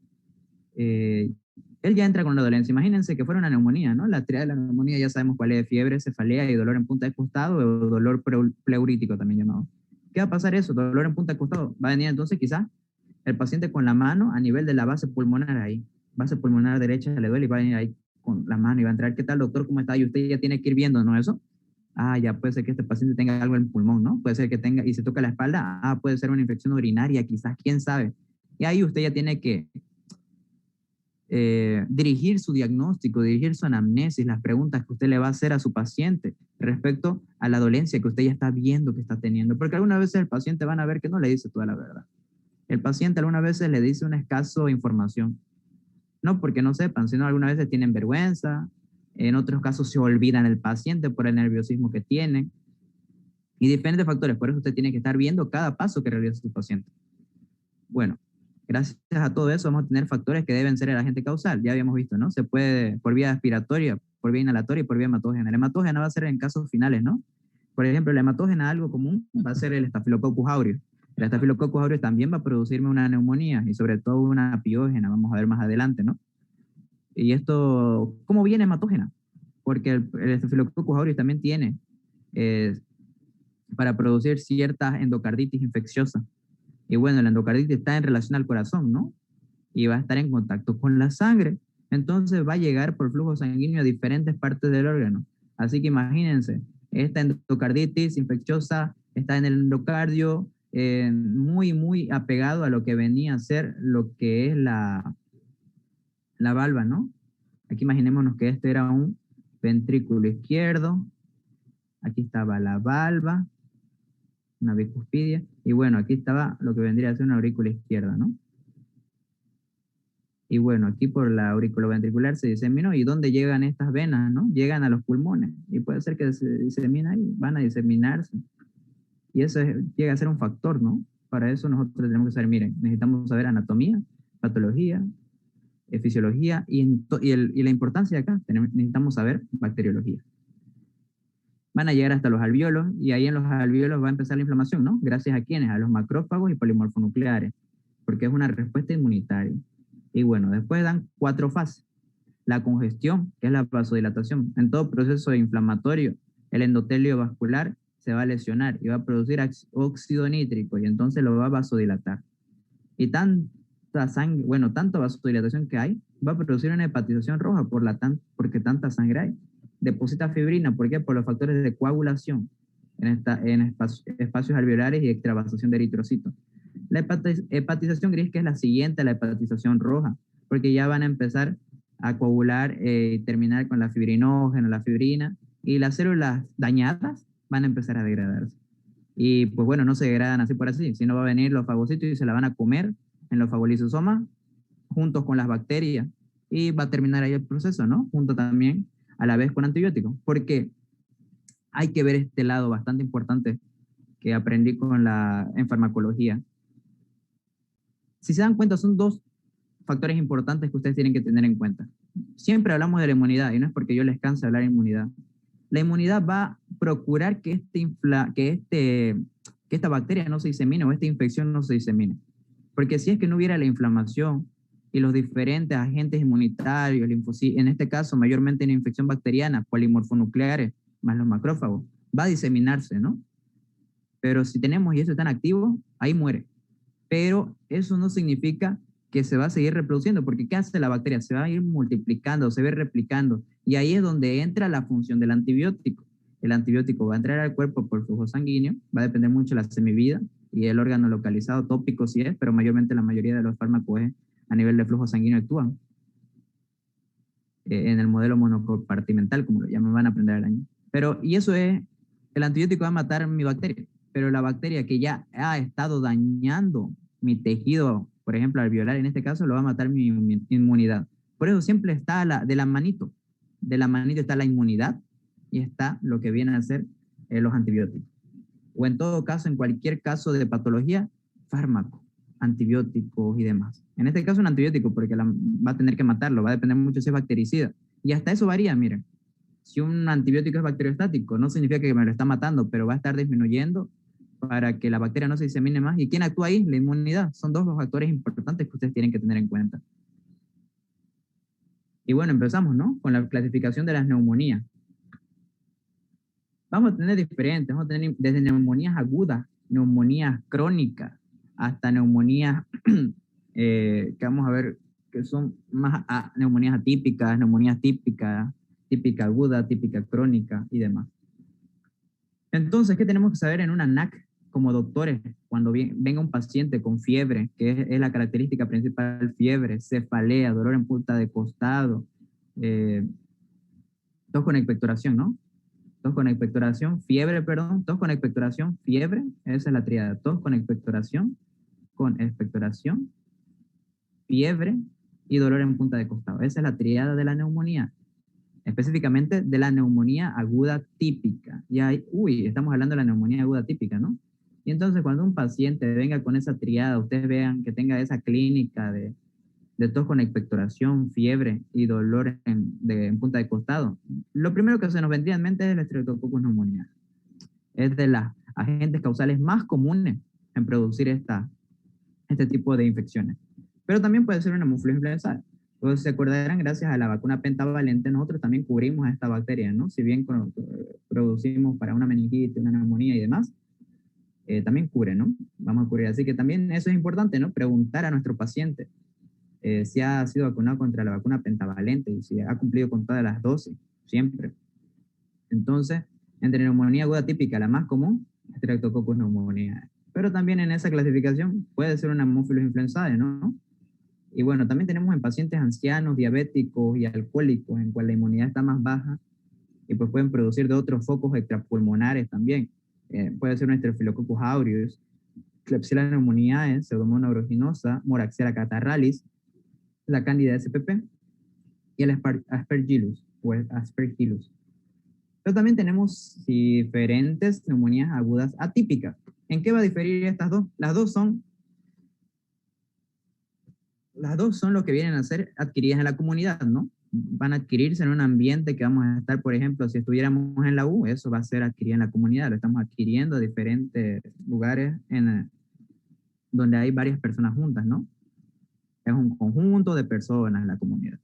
Él ya entra con la dolencia. Imagínense que fuera una neumonía, ¿no? La triada de la neumonía ya sabemos cuál es: fiebre, cefalea y dolor en punta de costado, o dolor pleurítico también llamado. ¿Qué va a pasar eso? Dolor en punta de costado. Va a venir entonces quizás el paciente con la mano a nivel de la base pulmonar ahí. Base pulmonar derecha le duele y va a venir ahí con la mano y va a entrar: ¿qué tal, doctor? ¿Cómo está? Y usted ya tiene que ir viendo, ¿no? Eso. Ah, ya puede ser que este paciente tenga algo en el pulmón, ¿no? Puede ser que tenga, y se toca la espalda, ah, puede ser una infección urinaria, quizás, quién sabe. Y ahí usted ya tiene que dirigir su diagnóstico, dirigir su anamnesis, las preguntas que usted le va a hacer a su paciente respecto a la dolencia que usted ya está viendo que está teniendo. Porque algunas veces el paciente van a ver que no le dice toda la verdad. El paciente algunas veces le dice una escaso información. No porque no sepan, sino algunas veces tienen vergüenza, en otros casos se olvidan el paciente por el nerviosismo que tienen, y diferentes factores. Por eso usted tiene que estar viendo cada paso que realiza su paciente. Bueno, gracias a todo eso vamos a tener factores que deben ser el agente causal. Ya habíamos visto, ¿no? Se puede por vía aspiratoria, por vía inhalatoria y por vía hematógena. La hematógena va a ser en casos finales, ¿no? Por ejemplo, la hematógena, algo común, va a ser el Staphylococcus aureus. El Staphylococcus aureus también va a producirme una neumonía y sobre todo una piógena, vamos a ver más adelante, ¿no? Y esto, ¿cómo viene hematógena? Porque el Staphylococcus aureus también tiene eh, para producir ciertas endocarditis infecciosas. Y bueno, la endocarditis está en relación al corazón, ¿no? Y va a estar en contacto con la sangre. Entonces va a llegar por flujo sanguíneo a diferentes partes del órgano. Así que imagínense, esta endocarditis infecciosa está en el endocardio, muy apegado a lo que venía a ser lo que es la valva, ¿no? Aquí imaginémonos que este era un ventrículo izquierdo. Aquí estaba la valva, una bicuspidia, y bueno, aquí estaba lo que vendría a ser una aurícula izquierda, ¿no? Y bueno, aquí por la auriculoventricular se diseminó. ¿Y dónde llegan estas venas, no? Llegan a los pulmones, y puede ser que se disemina ahí, van a diseminarse. Y eso llega a ser un factor, ¿no? Para eso nosotros tenemos que saber, miren, necesitamos saber anatomía, patología, fisiología, y la importancia de acá, necesitamos saber bacteriología. Van a llegar hasta los alvéolos, y ahí en los alvéolos va a empezar la inflamación, ¿no? Gracias a quiénes, a los macrófagos y polimorfonucleares, porque es una respuesta inmunitaria. Y bueno, después dan 4 fases. La congestión, que es la vasodilatación. En todo proceso inflamatorio, el endotelio vascular se va a lesionar y va a producir óxido nítrico, y entonces lo va a vasodilatar. Y tanta sangre, bueno, tanta vasodilatación que hay, va a producir una hepatización roja porque tanta sangre hay. Deposita fibrina, ¿por qué? Por los factores de coagulación en espacios alveolares y extravasación de eritrocitos. La hepatización gris, que es la siguiente a la hepatización roja, porque ya van a empezar a coagular y terminar con la fibrinógena, la fibrina, y las células dañadas van a empezar a degradarse. Y pues bueno, no se degradan así por así, sino va a venir los fagocitos y se la van a comer en los fagolisosomas juntos con las bacterias, y va a terminar ahí el proceso, ¿no? Junto también a la vez con antibióticos, porque hay que ver este lado bastante importante que aprendí en farmacología. Si se dan cuenta, son 2 factores importantes que ustedes tienen que tener en cuenta. Siempre hablamos de la inmunidad, y no es porque yo les canse hablar de inmunidad. La inmunidad va a procurar que esta bacteria no se disemine, o esta infección no se disemine. Porque si es que no hubiera la inflamación y los diferentes agentes inmunitarios, en este caso mayormente una infección bacteriana, polimorfonucleares, más los macrófagos, va a diseminarse, ¿no? Pero si tenemos y eso está en activo, ahí muere. Pero eso no significa que se va a seguir reproduciendo, porque ¿qué hace la bacteria? Se va a ir multiplicando, se va a ir replicando, y ahí es donde entra la función del antibiótico. El antibiótico va a entrar al cuerpo por flujo sanguíneo, va a depender mucho de la semivida y el órgano localizado, tópico si es, pero mayormente la mayoría de los fármacos es a nivel de flujo sanguíneo actúan. En el modelo monocompartimental, como lo llaman, van a aprender al año. Pero, y eso es, el antibiótico va a matar mi bacteria, pero la bacteria que ya ha estado dañando mi tejido, por ejemplo, alveolar, en este caso, lo va a matar mi inmunidad. Por eso siempre está de la manito está la inmunidad, y está lo que vienen a ser los antibióticos. O en todo caso, en cualquier caso de patología, fármaco, antibióticos y demás. En este caso un antibiótico, porque va a tener que matarlo, va a depender mucho si es bactericida. Y hasta eso varía, miren. Si un antibiótico es bacteriostático, no significa que me lo está matando, pero va a estar disminuyendo para que la bacteria no se disemine más. ¿Y quién actúa ahí? La inmunidad. Son dos los factores importantes que ustedes tienen que tener en cuenta. Y bueno, empezamos, ¿no? Con la clasificación de las neumonías. Vamos a tener diferentes, vamos a tener desde neumonías agudas, neumonías crónicas, hasta neumonías que vamos a ver que son más neumonías atípicas, neumonías típicas, típica aguda, típica crónica y demás. Entonces, ¿qué tenemos que saber en una NAC como doctores cuando venga un paciente con fiebre, que es la característica principal, fiebre, cefalea, dolor en punta de costado, tos con expectoración, ¿no? Tos con expectoración, fiebre, perdón, tos con expectoración, fiebre, esa es la tríada, tos con expectoración, fiebre y dolor en punta de costado. Esa es la tríada de la neumonía, específicamente de la neumonía aguda típica. Y ahí, estamos hablando de la neumonía aguda típica, ¿no? Y entonces cuando un paciente venga con esa tríada, ustedes vean que tenga esa clínica de tos con expectoración, fiebre y dolor en punta de costado, lo primero que se nos vendría en mente es el Streptococcus pneumoniae. Es de las agentes causales más comunes en producir este tipo de infecciones. Pero también puede ser una hemofilus influenzae. Pues se acordarán, gracias a la vacuna pentavalente, nosotros también cubrimos a esta bacteria, ¿no? Si bien producimos para una meningitis, una neumonía y demás, también cubre, ¿no? Vamos a cubrir. Así que también eso es importante, ¿no? Preguntar a nuestro paciente si ha sido vacunado contra la vacuna pentavalente y si ha cumplido con todas las dosis, siempre. Entonces, entre neumonía aguda típica, la más común, Streptococcus pneumoniae. Pero también en esa clasificación puede ser una Haemophilus influenzae, ¿no? Y bueno, también tenemos en pacientes ancianos, diabéticos y alcohólicos, en cual la inmunidad está más baja, y pues pueden producir de otros focos extrapulmonares también. Puede ser un Staphylococcus aureus, Klebsiella pneumoniae, Pseudomonas aeruginosa, Moraxella catarrhalis, la Candida spp y el Aspergillus o Aspergillus. Pero también tenemos diferentes neumonías agudas atípicas. ¿En qué va a diferir estas dos? Las dos son lo que vienen a ser adquiridas en la comunidad, ¿no? Van a adquirirse en un ambiente que vamos a estar, por ejemplo, si estuviéramos en la U, eso va a ser adquirido en la comunidad. Lo estamos adquiriendo en diferentes lugares donde hay varias personas juntas, ¿no? Es un conjunto de personas en la comunidad.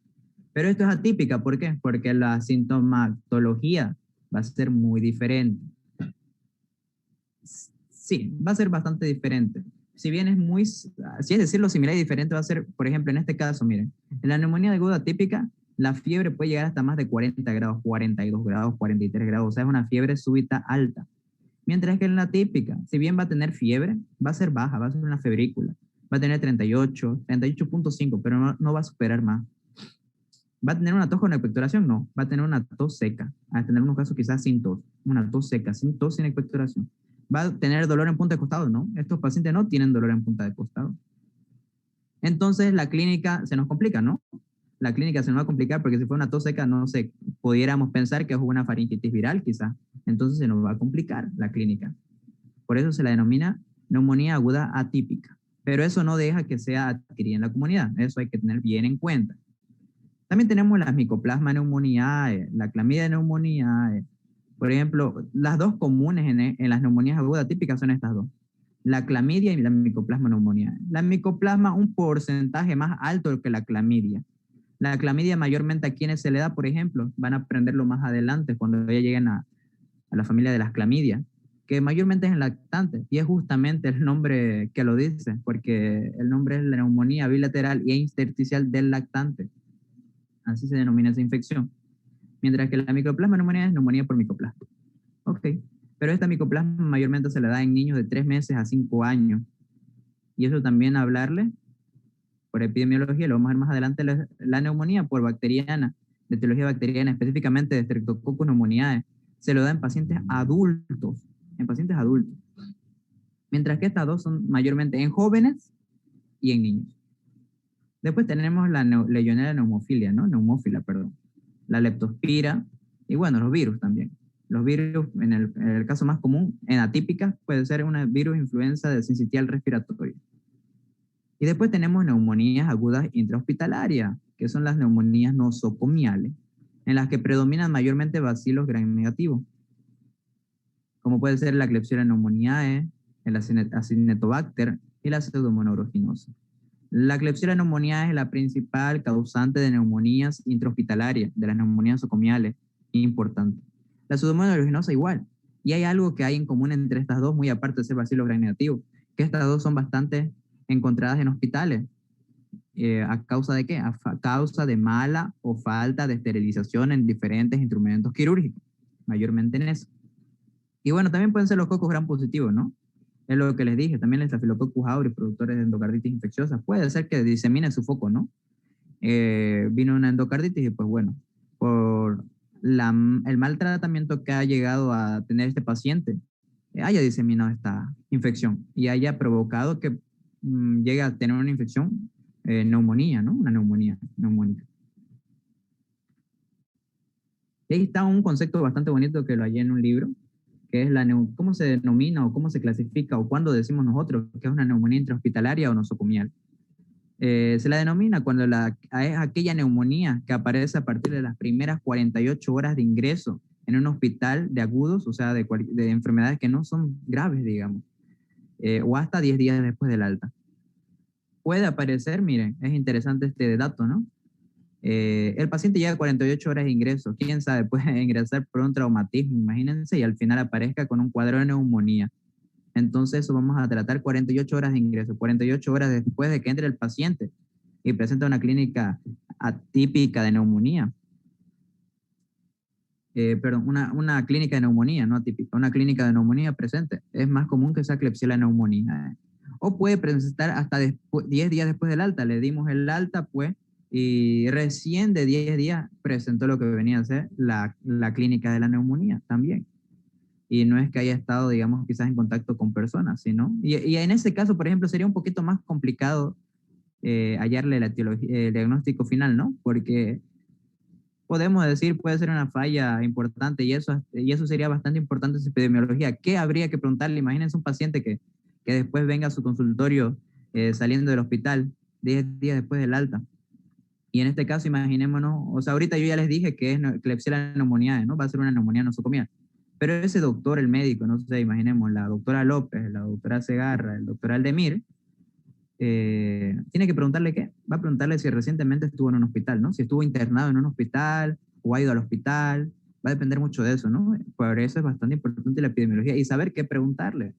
Pero esto es atípica, ¿por qué? Porque la sintomatología va a ser muy diferente. Sí, va a ser bastante diferente. Si bien si es decirlo similar y diferente, va a ser, por ejemplo, en este caso, miren, en la neumonía aguda típica, la fiebre puede llegar hasta más de 40 grados, 42 grados, 43 grados, o sea, es una fiebre súbita alta. Mientras que en la típica, si bien va a tener fiebre, va a ser baja, va a ser una febrícula. Va a tener 38, 38.5, pero no va a superar más. ¿Va a tener una tos con expectoración? No, va a tener una tos seca. Va a tener unos casos quizás sin tos, una tos seca, sin tos, sin expectoración. ¿Va a tener dolor en punta de costado? No, estos pacientes no tienen dolor en punta de costado. Entonces la clínica se nos complica, ¿no? La clínica se nos va a complicar porque si fue una tos seca, no sé, pudiéramos pensar que es una faringitis viral quizás. Entonces se nos va a complicar la clínica. Por eso se la denomina neumonía aguda atípica. Pero eso no deja que sea adquirida en la comunidad. Eso hay que tener bien en cuenta. También tenemos las Mycoplasma pneumoniae, la Clamidia pneumoniae. Por ejemplo, las dos comunes en las neumonías agudas típicas son estas dos. La clamidia y la Mycoplasma pneumoniae. La Mycoplasma un porcentaje más alto que la clamidia. La clamidia mayormente a quienes se le da, por ejemplo, van a aprenderlo más adelante cuando ya lleguen a la familia de las clamidias, que mayormente es en lactantes, y es justamente el nombre que lo dice, porque el nombre es la neumonía bilateral e intersticial del lactante. Así se denomina esa infección. Mientras que la Mycoplasma pneumoniae es neumonía por micoplasma. Ok, pero esta micoplasma mayormente se la da en niños de 3 meses a 5 años. Y eso también hablarle, por epidemiología, lo vamos a ver más adelante, la neumonía por bacteriana, de etiología bacteriana, específicamente de Streptococcus pneumoniae, se lo da en pacientes adultos, Mientras que estas dos son mayormente en jóvenes y en niños. Después tenemos la Legionella pneumófila, ¿no? Neumófila, perdón. La leptospira y bueno, los virus también. Los virus, en el caso más común, en atípicas, puede ser una virus influenza de sincitial respiratorio. Y después tenemos neumonías agudas intrahospitalarias, que son las neumonías nosocomiales, en las que predominan mayormente bacilos gram negativos, como puede ser la Klebsiella pneumoniae, el Acinetobacter y la Pseudomonas aeruginosa. La Klebsiella pneumoniae es la principal causante de neumonías intrahospitalarias, de las neumonías nosocomiales, importante. La Pseudomonas aeruginosa igual. Y hay algo que hay en común entre estas dos, muy aparte de ser bacilo gram negativo, que estas dos son bastante encontradas en hospitales. ¿A causa de qué? A causa de mala o falta de esterilización en diferentes instrumentos quirúrgicos, mayormente en eso. Y bueno, también pueden ser los cocos gram positivos, ¿no? Es lo que les dije, también el Staphylococcus aureus, productores de endocarditis infecciosa. Puede ser que disemine su foco, ¿no? Vino una endocarditis y pues bueno, por el mal tratamiento que ha llegado a tener este paciente, haya diseminado esta infección y haya provocado que llegue a tener una infección, neumonía, ¿no? Una neumonía neumónica. Y ahí está un concepto bastante bonito que lo hallé en un libro, que es cómo se denomina o cómo se clasifica o cuándo decimos nosotros que es una neumonía intrahospitalaria o nosocomial. Se la denomina cuando es aquella neumonía que aparece a partir de las primeras 48 horas de ingreso en un hospital de agudos, o sea, de enfermedades que no son graves, digamos, o hasta 10 días después del alta. Puede aparecer, miren, es interesante este dato, ¿no? El paciente llega a 48 horas de ingreso, quién sabe, puede ingresar por un traumatismo, imagínense, y al final aparezca con un cuadro de neumonía. Entonces eso vamos a tratar 48 horas de ingreso, 48 horas después de que entre el paciente y presenta una clínica atípica de neumonía. Perdón, una clínica de neumonía, no atípica, una clínica de neumonía presente. Es más común que sea Klebsiella neumonía. O puede presentar hasta 10 días después del alta. Le dimos el alta, pues, y recién de 10 días presentó lo que venía a ser la clínica de la neumonía también. Y no es que haya estado, digamos, quizás en contacto con personas, sino, y en ese caso, por ejemplo, sería un poquito más complicado hallarle el diagnóstico final, ¿no? Porque podemos decir, puede ser una falla importante y eso sería bastante importante en su epidemiología. ¿Qué habría que preguntarle? Imagínense un paciente que después venga a su consultorio saliendo del hospital 10 días después del alta. Y en este caso, imaginémonos, o sea, ahorita yo ya les dije que es Klebsiella pneumoniae, ¿no? Va a ser una neumonía nosocomial. Pero ese doctor, el médico, no sé, imaginemos, la doctora López, la doctora Segarra, el doctor Aldemir, tiene que preguntarle qué. Va a preguntarle si recientemente estuvo en un hospital, ¿no? Si estuvo internado en un hospital o ha ido al hospital. Va a depender mucho de eso, ¿no? Por eso es bastante importante la epidemiología y saber qué preguntarle.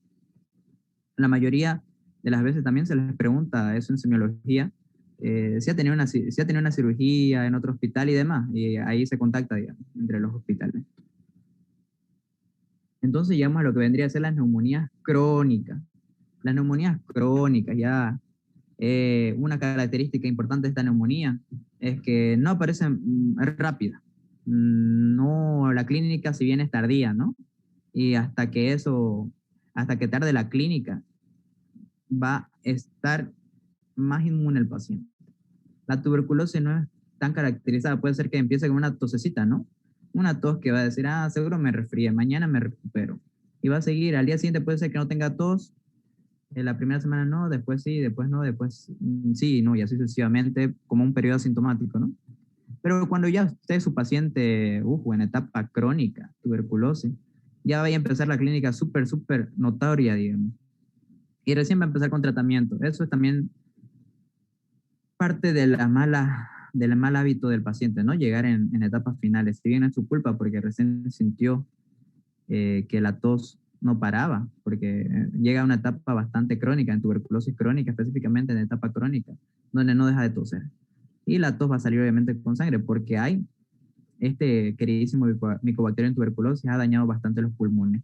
La mayoría de las veces también se les pregunta eso en semiología, si ha tenido una cirugía en otro hospital y demás, y ahí se contacta, digamos, entre los hospitales. Entonces llegamos a lo que vendría a ser las neumonías crónicas. Las neumonías crónicas, ya una característica importante de esta neumonía es que no aparecen rápida. No, la clínica si bien es tardía, ¿no? Y hasta que tarde la clínica, va a estar más inmune el paciente. La tuberculosis no es tan caracterizada, puede ser que empiece con una tosecita, ¿no? Una tos que va a decir, seguro me resfrié, mañana me recupero. Y va a seguir, al día siguiente puede ser que no tenga tos, en la primera semana no, después sí, después no, después sí, no, y así sucesivamente, como un periodo asintomático, ¿no? Pero cuando ya usted es su paciente, en etapa crónica, tuberculosis, ya vaya a empezar la clínica súper notoria, digamos. Y recién va a empezar con tratamiento. Eso es también parte de del mal hábito del paciente, ¿no? Llegar en etapas finales. Si bien es su culpa porque recién sintió que la tos no paraba, porque llega a una etapa bastante crónica, en tuberculosis crónica, específicamente en etapa crónica, donde no deja de toser. Y la tos va a salir obviamente con sangre, porque este queridísimo micobacterio en tuberculosis ha dañado bastante los pulmones.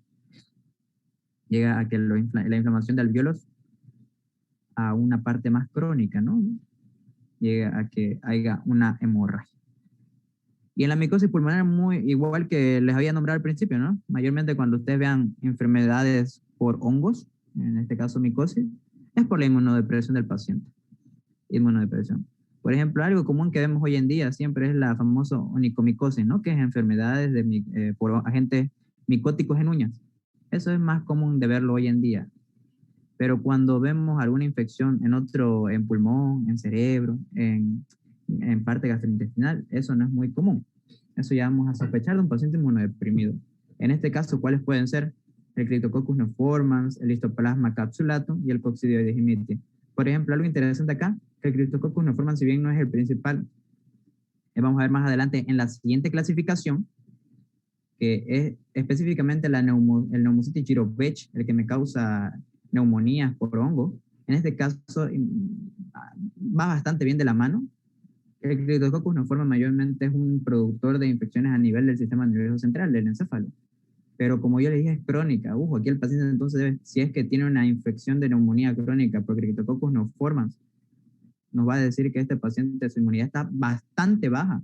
Llega a que la inflamación de alvéolos a una parte más crónica, ¿no? Llega a que haya una hemorragia. Y en la micosis pulmonar, muy igual que les había nombrado al principio, ¿no? Mayormente cuando ustedes vean enfermedades por hongos, en este caso micosis, es por la inmunodepresión del paciente. Inmunodepresión. Por ejemplo, algo común que vemos hoy en día siempre es la famosa onicomicosis, ¿no? Que es enfermedades por agentes micóticos en uñas. Eso es más común de verlo hoy en día. Pero cuando vemos alguna infección en pulmón, en cerebro, en parte gastrointestinal, eso no es muy común. Eso ya vamos a sospechar de un paciente inmunodeprimido. En este caso, ¿cuáles pueden ser? el Cryptococcus neoformans, el Histoplasma capsulatum y el Coccidioides himiti. Por ejemplo, algo interesante acá, que el Cryptococcus neoformans, si bien no es el principal, vamos a ver más adelante en la siguiente clasificación, que es específicamente el Pneumocystis jirovecii, el que me causa neumonías por hongo. En este caso va bastante bien de la mano. El Cryptococcus neoformans mayormente es un productor de infecciones a nivel del sistema nervioso central, del encéfalo. Pero como yo le dije, es crónica. Aquí el paciente entonces debe, si es que tiene una infección de neumonía crónica por Cryptococcus neoformans, nos va a decir que este paciente, su inmunidad está bastante baja,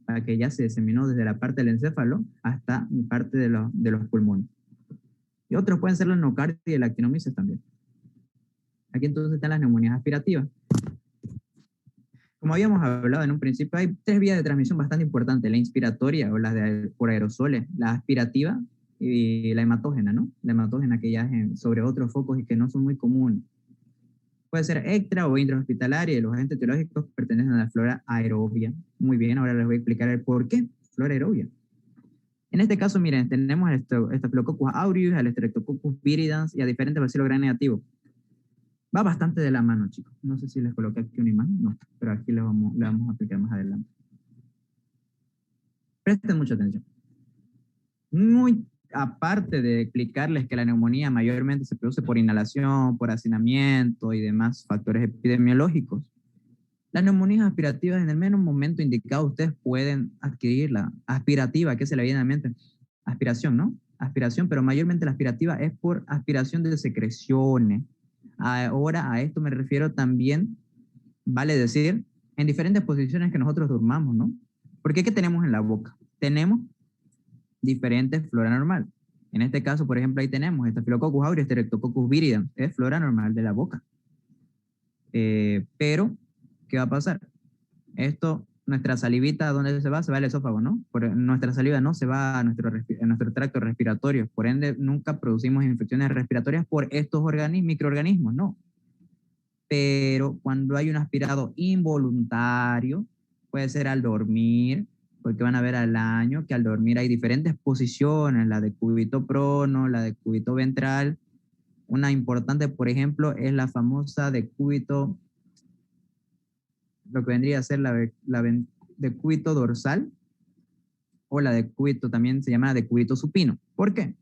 para que ya se diseminó desde la parte del encéfalo hasta parte de los pulmones. Y otros pueden ser la nocardia y el actinomyces también. Aquí entonces están las neumonías aspirativas. Como habíamos hablado en un principio, hay 3 vías de transmisión bastante importantes: la inspiratoria o la por aerosoles, la aspirativa y la hematógena, ¿no? La hematógena que ya es sobre otros focos y que no son muy comunes. Puede ser extra o intrahospitalaria, y los agentes etiológicos pertenecen a la flora aerobia. Muy bien, ahora les voy a explicar el por qué flora aerobia. En este caso, miren, tenemos el Staphylococcus aureus, al Streptococcus viridans y a diferentes bacilos gram negativos. Va bastante de la mano, chicos. No sé si les coloqué aquí una imagen, no, pero aquí le vamos a aplicar más adelante. Presten mucha atención. Muy aparte de explicarles que la neumonía mayormente se produce por inhalación, por hacinamiento y demás factores epidemiológicos, las neumonías aspirativas en el menos momento indicado ustedes pueden adquirirla. Aspirativa, ¿qué se le viene a la mente? Aspiración, ¿no? Aspiración, pero mayormente la aspirativa es por aspiración de secreciones. Ahora a esto me refiero también, vale decir, en diferentes posiciones que nosotros durmamos, ¿no? Porque ¿qué tenemos en la boca? Tenemos diferentes flora normal. En este caso, por ejemplo, ahí tenemos Staphylococcus aureus, Streptococcus viridans, es flora normal de la boca. Pero, ¿qué va a pasar? Esto, nuestra salivita, ¿dónde se va? Se va al esófago, ¿no? Nuestra saliva no se va a nuestro tracto respiratorio. Por ende, nunca producimos infecciones respiratorias por estos microorganismos, no. Pero cuando hay un aspirado involuntario, puede ser al dormir, porque van a ver al año que al dormir hay diferentes posiciones, la de cúbito prono, la de cúbito ventral. Una importante, por ejemplo, es la famosa de cúbito, lo que vendría a ser la de cúbito dorsal, o la de cúbito también se llama de cúbito supino. ¿Por qué?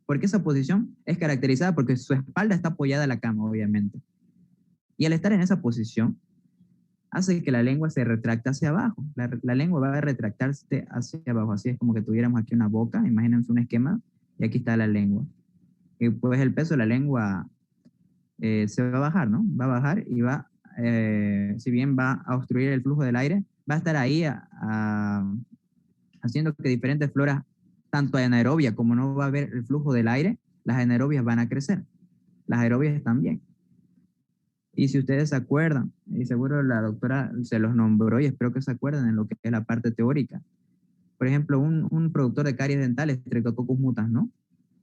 Porque esa posición es caracterizada porque su espalda está apoyada a la cama, obviamente. Y al estar en esa posición, hace que la lengua se retracte hacia abajo. La lengua va a retractarse hacia abajo. Así es como que tuviéramos aquí una boca, imagínense un esquema, y aquí está la lengua. Y pues el peso de la lengua se va a bajar, ¿no? Va a bajar y va, si bien va a obstruir el flujo del aire, va a estar ahí haciendo que diferentes floras, tanto anaerobia como no va a haber el flujo del aire, las anaerobias van a crecer. Las aerobias también. Y si ustedes se acuerdan, y seguro la doctora se los nombró y espero que se acuerden en lo que es la parte teórica. Por ejemplo, un productor de caries dentales, Streptococcus mutans, ¿no?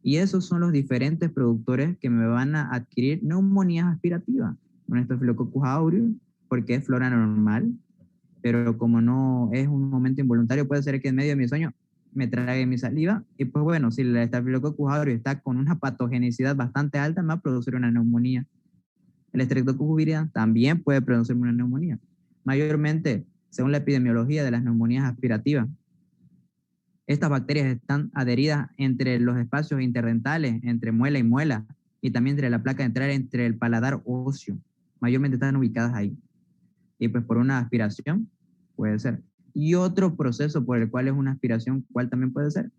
Y esos son los diferentes productores que me van a adquirir neumonías aspirativas. Un Staphylococcus aureus, porque es flora normal, pero como no es un momento involuntario, puede ser que en medio de mi sueño me trague mi saliva. Y pues bueno, si el Staphylococcus aureus está con una patogenicidad bastante alta, me va a producir una neumonía. El Streptococcus viridans también puede producir una neumonía. Mayormente, según la epidemiología de las neumonías aspirativas, estas bacterias están adheridas entre los espacios interdentales, entre muela y muela, y también entre la placa dental, entre el paladar óseo. Mayormente están ubicadas ahí. Y pues por una aspiración puede ser. Y otro proceso por el cual es una aspiración, ¿cuál también puede ser?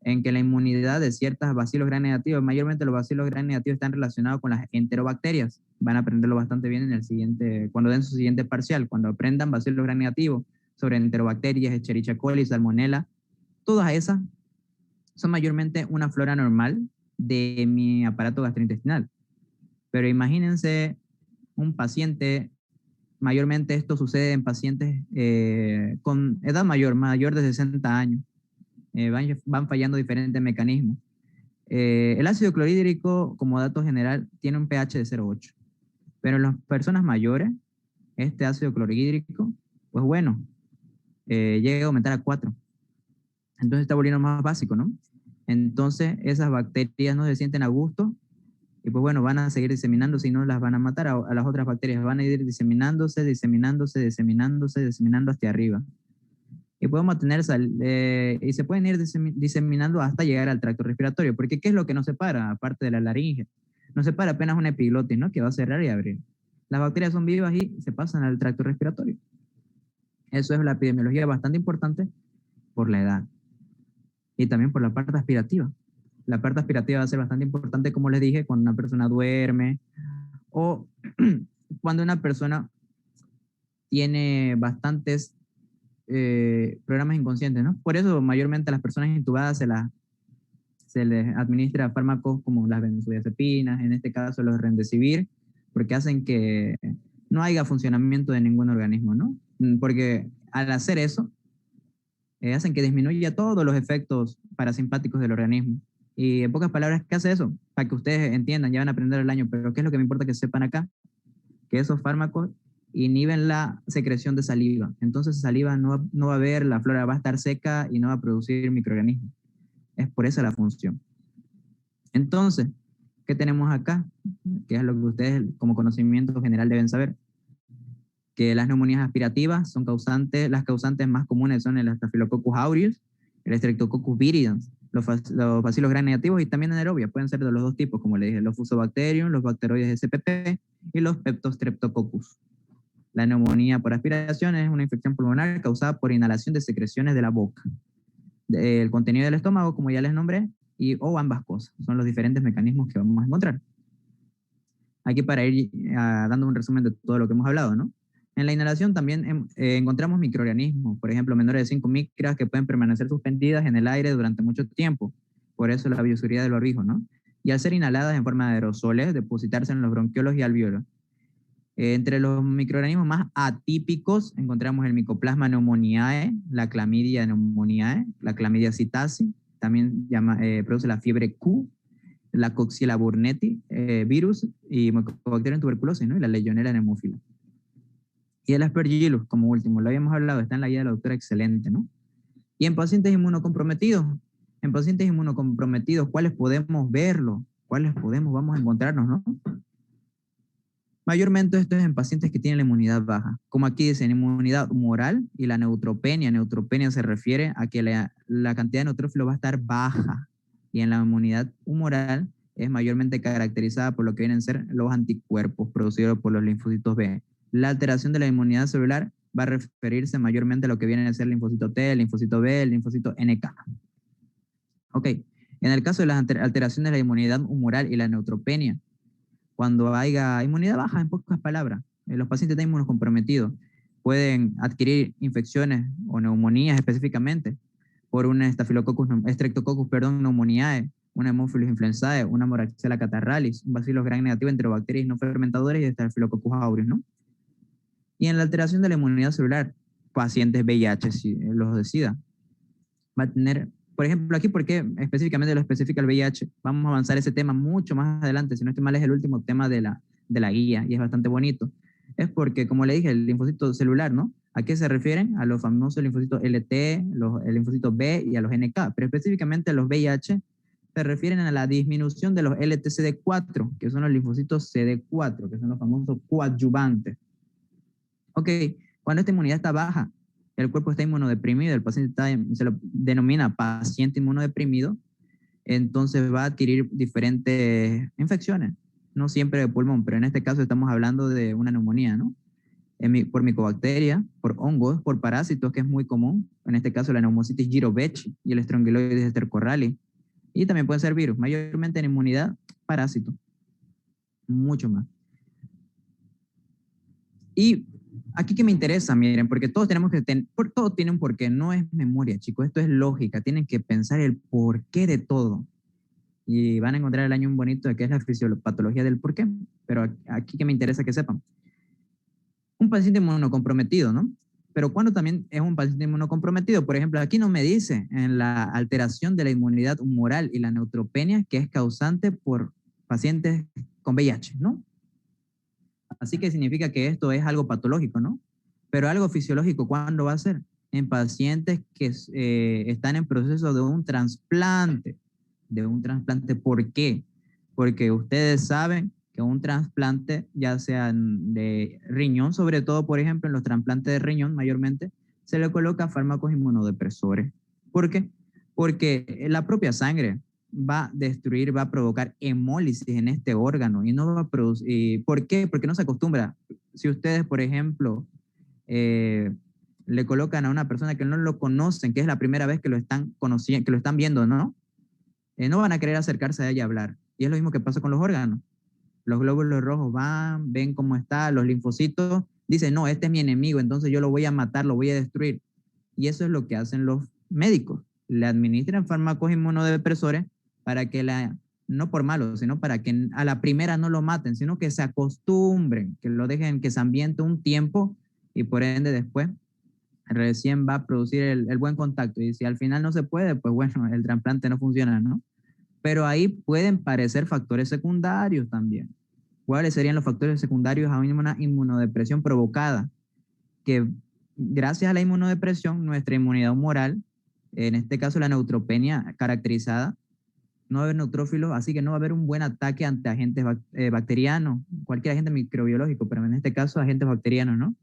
En que la inmunidad de ciertas bacilos gram negativos, mayormente los bacilos gram negativos están relacionados con las enterobacterias. Van a aprenderlo bastante bien en el siguiente, cuando den su siguiente parcial, cuando aprendan bacilos gram negativos sobre enterobacterias, Escherichia coli, Salmonella, todas esas son mayormente una flora normal de mi aparato gastrointestinal. Pero imagínense un paciente, mayormente esto sucede en pacientes con edad mayor de 60 años, van fallando diferentes mecanismos. El ácido clorhídrico, como dato general, tiene un pH de 0,8. Pero en las personas mayores, este ácido clorhídrico, pues bueno, llega a aumentar a 4. Entonces está volviendo más básico, ¿no? Entonces, esas bacterias no se sienten a gusto y pues bueno, van a seguir diseminándose y no las van a matar a las otras bacterias. Van a ir diseminándose hacia arriba. Y podemos tener y se pueden ir diseminando hasta llegar al tracto respiratorio, porque ¿qué es lo que nos separa, aparte de la laringe? Nos separa apenas una epiglotis, ¿no? Que va a cerrar y abrir. Las bacterias son vivas y se pasan al tracto respiratorio. Eso es la epidemiología bastante importante por la edad y también por la parte aspirativa. La parte aspirativa va a ser bastante importante, como les dije, cuando una persona duerme o cuando una persona tiene bastantes programas inconscientes, ¿no? Por eso mayormente a las personas intubadas se les administra fármacos como las benzodiazepinas, en este caso los remdesivir, porque hacen que no haya funcionamiento de ningún organismo, ¿no? Porque al hacer eso, hacen que disminuya todos los efectos parasimpáticos del organismo. Y en pocas palabras, ¿qué hace eso? Para que ustedes entiendan, ya van a aprender el año, pero ¿qué es lo que me importa que sepan acá? Que esos fármacos inhiben la secreción de saliva. Entonces saliva no va a haber, la flora va a estar seca y no va a producir microorganismos. Es por esa la función. Entonces, ¿qué tenemos acá? Que es lo que ustedes como conocimiento general deben saber. Que las neumonías aspirativas son las causantes más comunes son el Staphylococcus aureus, el Streptococcus viridans, los bacilos gram negativos y también anaerobia. Pueden ser de los dos tipos, como le dije, los Fusobacterium, los bacteroides SPP y los Peptostreptococcus. La neumonía por aspiración es una infección pulmonar causada por inhalación de secreciones de la boca, el contenido del estómago, como ya les nombré, o ambas cosas. Son los diferentes mecanismos que vamos a encontrar. Aquí para ir dando un resumen de todo lo que hemos hablado, ¿no? En la inhalación también encontramos microorganismos, por ejemplo, menores de 5 micras que pueden permanecer suspendidas en el aire durante mucho tiempo, por eso la bioseguridad del barbijo, ¿no? Y al ser inhaladas en forma de aerosoles, depositarse en los bronquiolos y alvéolos. Entre los microorganismos más atípicos encontramos el Mycoplasma pneumoniae, la Clamidia pneumoniae, la Clamidia psittaci, también produce la fiebre Q, la Coxiella burnetii virus y Mycobacterium tuberculosis, ¿no? Y la Legionella pneumófila. Y el Aspergillus, como último, lo habíamos hablado, está en la guía de la doctora excelente, ¿no? Y en pacientes inmunocomprometidos, ¿cuáles podemos verlo? Vamos a encontrarnos, ¿no? Mayormente esto es en pacientes que tienen la inmunidad baja. Como aquí dicen, inmunidad humoral y la neutropenia. Neutropenia se refiere a que la cantidad de neutrófilos va a estar baja. Y en la inmunidad humoral es mayormente caracterizada por lo que vienen a ser los anticuerpos producidos por los linfocitos B. La alteración de la inmunidad celular va a referirse mayormente a lo que viene a ser el linfocito T, el linfocito B, el linfocito NK. Ok, en el caso de las alteraciones de la inmunidad humoral y la neutropenia, cuando haya inmunidad baja, en pocas palabras, los pacientes inmunocomprometidos pueden adquirir infecciones o neumonías específicamente por un Streptococcus pneumoniae, una Haemophilus influenzae, una Moraxella catarrhalis, un Bacillus gram negativo entre bacterias no fermentadoras y Staphylococcus aureus, ¿no? Y en la alteración de la inmunidad celular, pacientes VIH, si los decida, va a tener, por ejemplo, aquí, ¿por qué específicamente lo especifica el VIH? Vamos a avanzar ese tema mucho más adelante, si no estoy mal es el último tema de la guía y es bastante bonito. Es porque, como le dije, el linfocito celular, ¿no? ¿A qué se refieren? A los famosos linfocitos LT, el linfocito B y a los NK, pero específicamente a los VIH se refieren a la disminución de los LTCD4, que son los linfocitos CD4, que son los famosos coadyuvantes. Ok, cuando esta inmunidad está baja, el cuerpo está inmunodeprimido, el paciente se lo denomina paciente inmunodeprimido, entonces va a adquirir diferentes infecciones, no siempre de pulmón, pero en este caso estamos hablando de una neumonía, ¿no? Por micobacteria, por hongos, por parásitos, que es muy común, en este caso la Pneumocystis jirovecii y el Strongyloides stercorali, y también pueden ser virus, mayormente en inmunidad, parásitos, mucho más. Y aquí que me interesa, miren, porque todos tenemos que todo tiene un porqué, no es memoria, chicos, esto es lógica, tienen que pensar el porqué de todo. Y van a encontrar el año un bonito de qué es la fisiopatología del porqué, pero aquí que me interesa que sepan. Un paciente inmunocomprometido, ¿no? Pero cuando también es un paciente inmunocomprometido, por ejemplo, aquí no me dice en la alteración de la inmunidad humoral y la neutropenia que es causante por pacientes con VIH, ¿no? Así que significa que esto es algo patológico, ¿no? Pero algo fisiológico, ¿cuándo va a ser? En pacientes que están en proceso de un trasplante. de un trasplante. ¿Por qué? Porque ustedes saben que un trasplante, ya sea de riñón, sobre todo, por ejemplo, en los trasplantes de riñón mayormente, se le coloca fármacos inmunodepresores. ¿Por qué? Porque la propia sangre va a destruir, va a provocar hemólisis en este órgano y no va a producir. ¿Por qué? Porque no se acostumbra. Si ustedes, por ejemplo, le colocan a una persona que no lo conocen, que es la primera vez que lo están conociendo, que lo están viendo, ¿no? No van a querer acercarse a ella y hablar. Y es lo mismo que pasa con los órganos. Los glóbulos rojos van, ven cómo está, los linfocitos, dicen, no, este es mi enemigo, entonces yo lo voy a matar, lo voy a destruir. Y eso es lo que hacen los médicos. Le administran fármacos inmunodepresores para que no por malo, sino para que a la primera no lo maten, sino que se acostumbren, que lo dejen, que se ambiente un tiempo y por ende después recién va a producir el buen contacto. Y si al final no se puede, pues bueno, el trasplante no funciona, ¿no? Pero ahí pueden parecer factores secundarios también. ¿Cuáles serían los factores secundarios a una inmunodepresión provocada? Que gracias a la inmunodepresión, nuestra inmunidad humoral, en este caso la neutropenia caracterizada, no va a haber neutrófilos, así que no va a haber un buen ataque ante agentes bacterianos, cualquier agente microbiológico, pero en este caso agentes bacterianos, ¿no?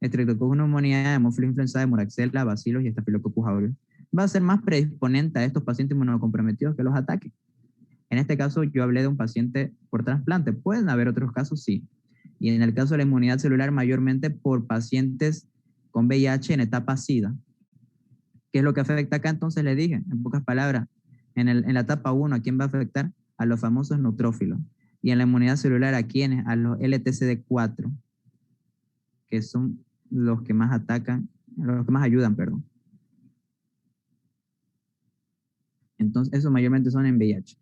Streptococcus pneumoniae, Haemophilus influenzae, Moraxella, Bacillus y Staphylococcus aureus. Va a ser más predisponente a estos pacientes inmunocomprometidos que los ataques. En este caso, yo hablé de un paciente por trasplante. ¿Pueden haber otros casos? Sí. Y en el caso de la inmunidad celular, mayormente por pacientes con VIH en etapa SIDA. ¿Qué es lo que afecta acá? Entonces le dije, en pocas palabras, en la etapa 1, ¿a quién va a afectar? A los famosos neutrófilos. Y en la inmunidad celular, ¿a quiénes? A los LTCD4, que son los que más atacan, los que más ayudan, perdón. Entonces, eso mayormente son en VIH.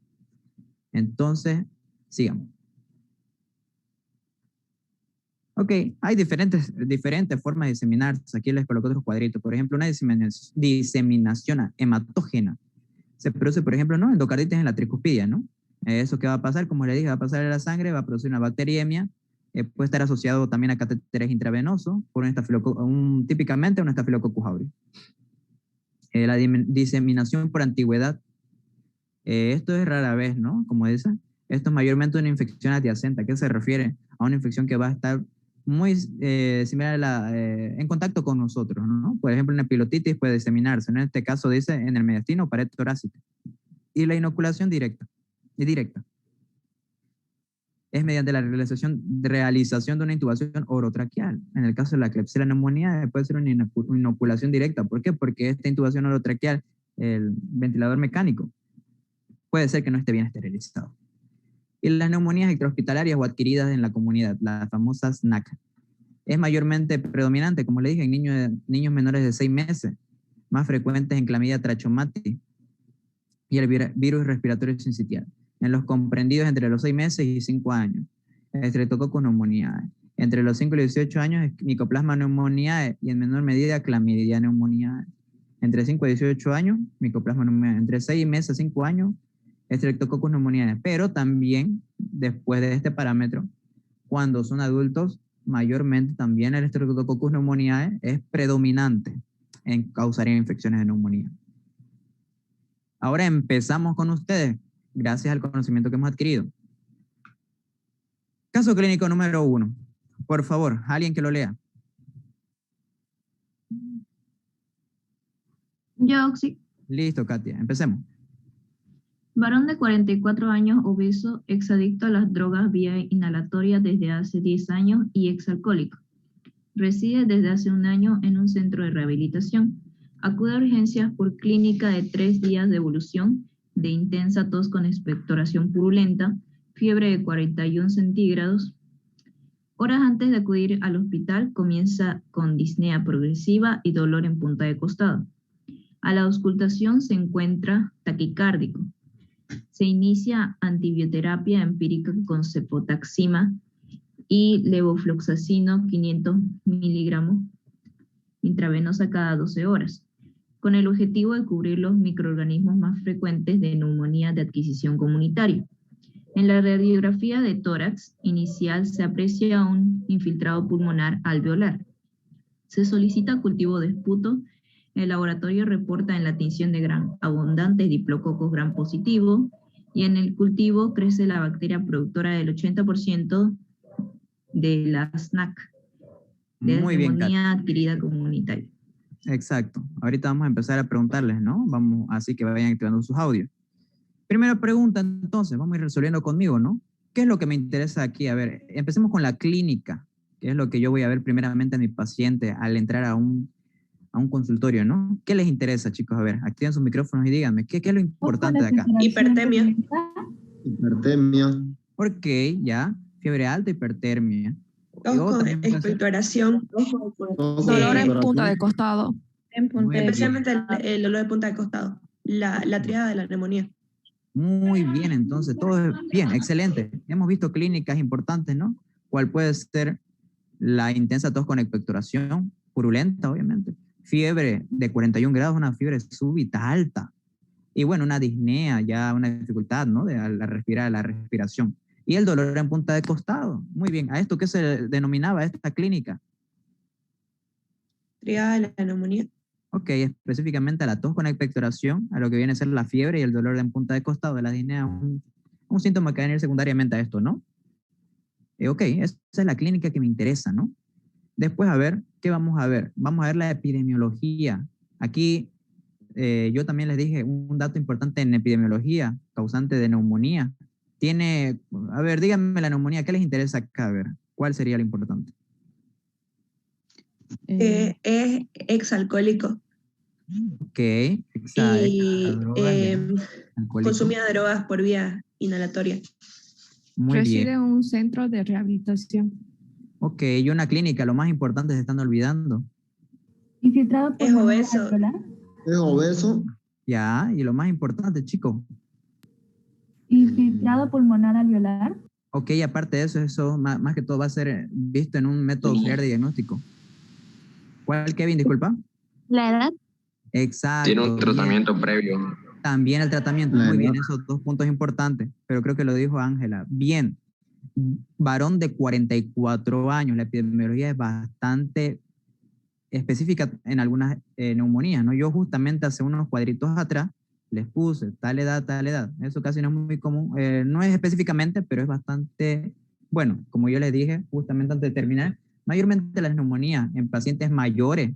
Entonces, sigamos. Ok, hay diferentes formas de diseminarse. Aquí les coloco otros cuadritos. Por ejemplo, una diseminación hematógena se produce, por ejemplo, ¿no? Endocarditis en la tricuspidia, ¿no? ¿Eso qué va a pasar? Como les dije, va a pasar en la sangre, va a producir una bacteriemia, puede estar asociado también a catéteres intravenosos, por típicamente un Staphylococcus aureus. La diseminación por antigüedad, esto es rara vez, ¿no? Como dicen, esto es mayormente una infección adyacente. ¿A qué se refiere? A una infección que va a estar muy similar en contacto con nosotros, ¿no? Por ejemplo, una epilotitis puede diseminarse, ¿no? En este caso dice en el mediastino o pared torácica. Y la inoculación directa es mediante la realización de una intubación orotraqueal. En el caso de la Klebsiella pneumoniae puede ser una inoculación directa. ¿Por qué? Porque esta intubación orotraqueal, el ventilador mecánico, puede ser que no esté bien esterilizado. Y las neumonías extrahospitalarias o adquiridas en la comunidad, las famosas NAC, es mayormente predominante, como le dije, en niños menores de 6 meses, más frecuentes en Clamidia trachomatis y el virus respiratorio sincitial. En los comprendidos entre los 6 meses y 5 años, Streptococcus pneumoniae. Entre los 5 y los 18 años, Mycoplasma pneumoniae y en menor medida Clamidia pneumoniae. Entre 5 y 18 años, Mycoplasma pneumoniae. Entre 6 meses a 5 años, Streptococcus pneumoniae. Pero también, después de este parámetro, cuando son adultos, mayormente también el Streptococcus pneumoniae es predominante en causar infecciones de neumonía. Ahora empezamos con ustedes, gracias al conocimiento que hemos adquirido. Caso clínico número 1. Por favor, alguien que lo lea. Yo, sí. Listo, Katia, empecemos. Varón de 44 años, obeso, exadicto a las drogas vía inhalatoria desde hace 10 años y exalcohólico. Reside desde hace un año en un centro de rehabilitación. Acude a urgencias por clínica de 3 días de evolución, de intensa tos con expectoración purulenta, fiebre de 41 centígrados. Horas antes de acudir al hospital, comienza con disnea progresiva y dolor en punta de costado. A la auscultación se encuentra taquicárdico. Se inicia antibioterapia empírica con cefotaxima y levofloxacino 500 miligramos intravenosa cada 12 horas, con el objetivo de cubrir los microorganismos más frecuentes de neumonía de adquisición comunitaria. En la radiografía de tórax inicial se aprecia un infiltrado pulmonar alveolar. Se solicita cultivo de esputo El laboratorio reporta en la tinción de Gram abundantes diplococos Gram positivos y en el cultivo crece la bacteria productora del 80% de la SNAC, de Muy bien, Kat. neumonía adquirida comunitaria. Exacto. Ahorita vamos a empezar a preguntarles, ¿no? Vamos, así que vayan activando sus audios. Primera pregunta, entonces, vamos a ir resolviendo conmigo, ¿no? ¿Qué es lo que me interesa aquí? A ver, empecemos con la clínica, que es lo que yo voy a ver primeramente a mi paciente al entrar a un consultorio, ¿no? ¿Qué les interesa, chicos? A ver, activen sus micrófonos y díganme, ¿qué es lo importante de acá? Hipertermia. Hipertermia. Ok, ya, fiebre alta, hipertermia. Tos con También puede ser expectoración. Dolor en punta de costado. Muy bien. Especialmente el dolor de punta de costado. La triada de la neumonía. Muy bien, entonces, todo es bien, excelente. Hemos visto clínicas importantes, ¿no? ¿Cuál puede ser la intensa tos con expectoración? Purulenta, obviamente. Fiebre de 41 grados, una fiebre súbita, alta. Y bueno, una disnea, ya una dificultad, ¿no? De la respiración. Y el dolor en punta de costado. Muy bien. ¿A esto qué se denominaba esta clínica? Triada de la neumonía. Ok, específicamente a la tos con expectoración, a lo que viene a ser la fiebre y el dolor en punta de costado de la disnea, un síntoma que va a venir secundariamente a esto, ¿no? Ok, esa es la clínica que me interesa, ¿no? Después, a ver, ¿qué vamos a ver? Vamos a ver la epidemiología. Aquí yo también les dije un dato importante en epidemiología, causante de neumonía. A ver, díganme la neumonía, ¿qué les interesa acá? A ver, ¿cuál sería lo importante? Es exalcohólico. Ok, exacto. Y consumía drogas por vía inhalatoria. Muy Reside bien. en un centro de rehabilitación. Ok, y una clínica, lo más importante se están olvidando. Infiltrado por Es obeso. alveolar. Es obeso. Ya, y lo más importante, chicos. Infiltrado pulmonar alveolar. Ok, aparte de eso, eso más que todo va a ser visto en un método auxiliar de diagnóstico. ¿Cuál, Kevin? Disculpa. La edad. Exacto. Tiene un tratamiento previo. También el tratamiento, muy bien, esos dos puntos importantes, pero creo que lo dijo Ángela. Bien, varón de 44 años, la epidemiología es bastante específica en algunas neumonías, ¿no? Yo justamente hace unos cuadritos atrás les puse tal edad, tal edad. Eso casi no es muy común, no es específicamente, pero es bastante, bueno, como yo les dije, justamente antes de terminar, mayormente las neumonías en pacientes mayores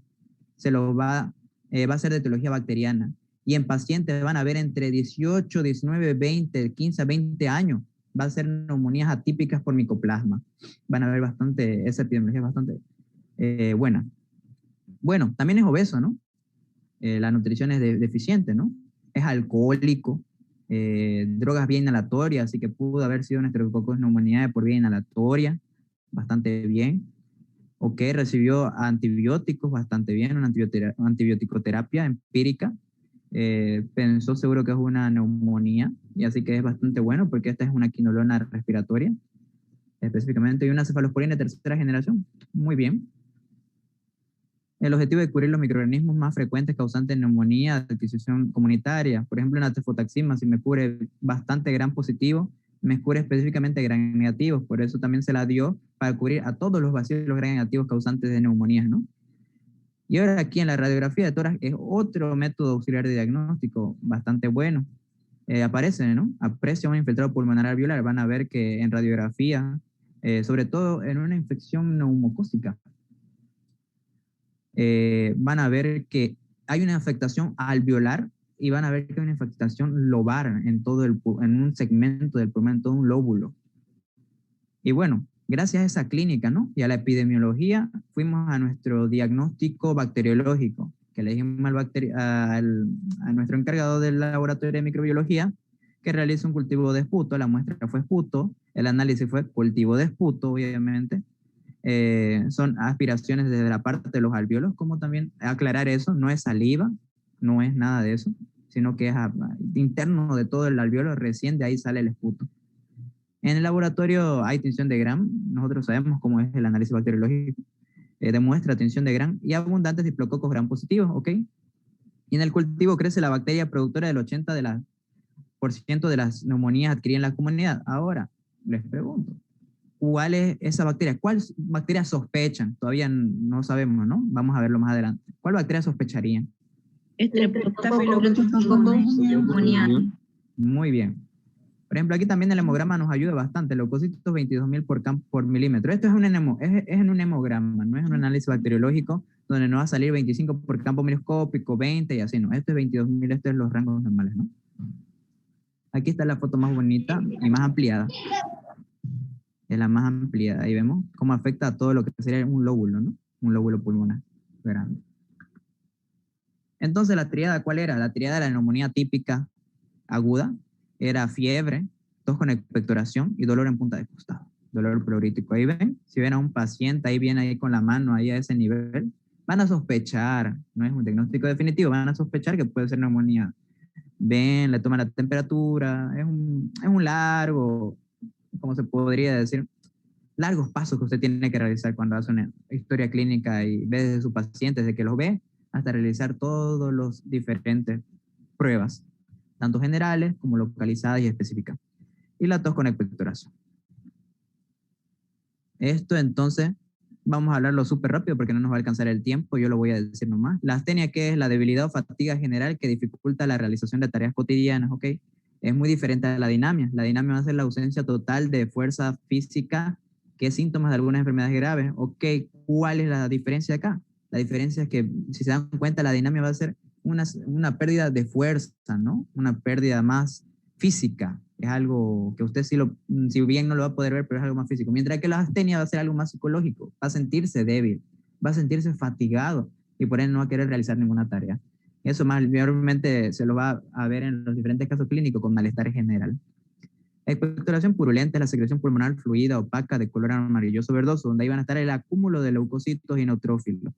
va a ser de etiología bacteriana. Y en pacientes van a ver entre 18, 19, 20, 15, 20 años. Va a ser neumonías atípicas por micoplasma. Van a ver bastante, esa epidemiología es bastante buena. Bueno, también es obeso, ¿no? La nutrición es deficiente, ¿no? Es alcohólico, drogas vía inhalatoria, así que pudo haber sido una estreptococcus neumonía por vía inhalatoria, bastante bien. Ok, recibió antibióticos bastante bien, una antibioticoterapia empírica. Pensó seguro que es una neumonía, y así que es bastante bueno porque esta es una quinolona respiratoria, específicamente, y una cefalosporina de tercera generación. Muy bien. El objetivo es cubrir los microorganismos más frecuentes causantes de neumonía de adquisición comunitaria. Por ejemplo, en la tefotaxima, si me cubre bastante gran positivo, me cubre específicamente gran negativos. Por eso también se la dio para cubrir a todos los bacilos gran negativos causantes de neumonías, ¿no? Y ahora aquí en la radiografía de tórax es otro método auxiliar de diagnóstico bastante bueno. Aparece, ¿no? Aprecia un infiltrado pulmonar alveolar. Van a ver que en radiografía, sobre todo en una infección neumocócica, van a ver que hay una afectación alveolar y van a ver que hay una afectación lobar en un segmento del pulmón, en todo un lóbulo. Y bueno, gracias a esa clínica, ¿no? Y a la epidemiología, fuimos a nuestro diagnóstico bacteriológico, que le dijimos a nuestro encargado del laboratorio de microbiología que realiza un cultivo de esputo. La muestra fue esputo, el análisis fue cultivo de esputo, obviamente. Son aspiraciones desde la parte de los alvéolos, como también aclarar eso, no es saliva, no es nada de eso, sino que es interno de todo el alvéolo, recién de ahí sale el esputo. En el laboratorio hay tinción de Gram, nosotros sabemos cómo es el análisis bacteriológico, demuestra tinción de Gram y abundantes diplococos Gram positivos, ¿ok? Y en el cultivo crece la bacteria productora del 80% de las neumonías adquiridas en la comunidad. Ahora, les pregunto, ¿cuál es esa bacteria? ¿Cuál bacteria sospechan? Todavía no sabemos, ¿no? Vamos a verlo más adelante. ¿Cuál bacteria sospecharían? Streptococcus pneumoniae. Muy bien. Por ejemplo, aquí también el hemograma nos ayuda bastante. Leucocitos 22.000 por milímetro. Esto es, es en un hemograma, no es un análisis bacteriológico donde nos va a salir 25 por campo microscópico, 20 y así, no. Esto es 22.000, esto es los rangos normales, ¿no? Aquí está la foto más bonita y más ampliada. Es la más ampliada. Ahí vemos cómo afecta a todo lo que sería un lóbulo, ¿no? Un lóbulo pulmonar grande. Entonces, ¿la tríada cuál era? La tríada de la neumonía típica aguda era fiebre, tos con expectoración y dolor en punta de costado. Dolor pleurítico. Ahí ven, si ven a un paciente, ahí viene ahí con la mano ahí a ese nivel, van a sospechar, no es un diagnóstico definitivo, van a sospechar que puede ser neumonía. Ven, le toman la temperatura, es un largo, ¿cómo se podría decir? Largos pasos que usted tiene que realizar cuando hace una historia clínica y ve desde su paciente, desde que los ve, hasta realizar todos los diferentes pruebas, tanto generales como localizadas y específicas. Y la tos con expectoración. Esto entonces, vamos a hablarlo súper rápido porque no nos va a alcanzar el tiempo, yo lo voy a decir nomás. La astenia, que es la debilidad o fatiga general que dificulta la realización de tareas cotidianas, ¿ok? Es muy diferente a la dinamia. La dinamia va a ser la ausencia total de fuerza física, que es síntomas de algunas enfermedades graves. ¿Ok? ¿Cuál es la diferencia acá? La diferencia es que, si se dan cuenta, la dinamia va a ser una pérdida de fuerza, ¿no? Una pérdida más física. Es algo que usted si bien no lo va a poder ver, pero es algo más físico. Mientras que la astenia va a ser algo más psicológico. Va a sentirse débil, va a sentirse fatigado y por ende no va a querer realizar ninguna tarea. Eso mayormente se lo va a ver en los diferentes casos clínicos con malestar general. Expectoración purulenta es la secreción pulmonar fluida, opaca, de color amarilloso verdoso, donde ahí van a estar el acúmulo de leucocitos y neutrófilos.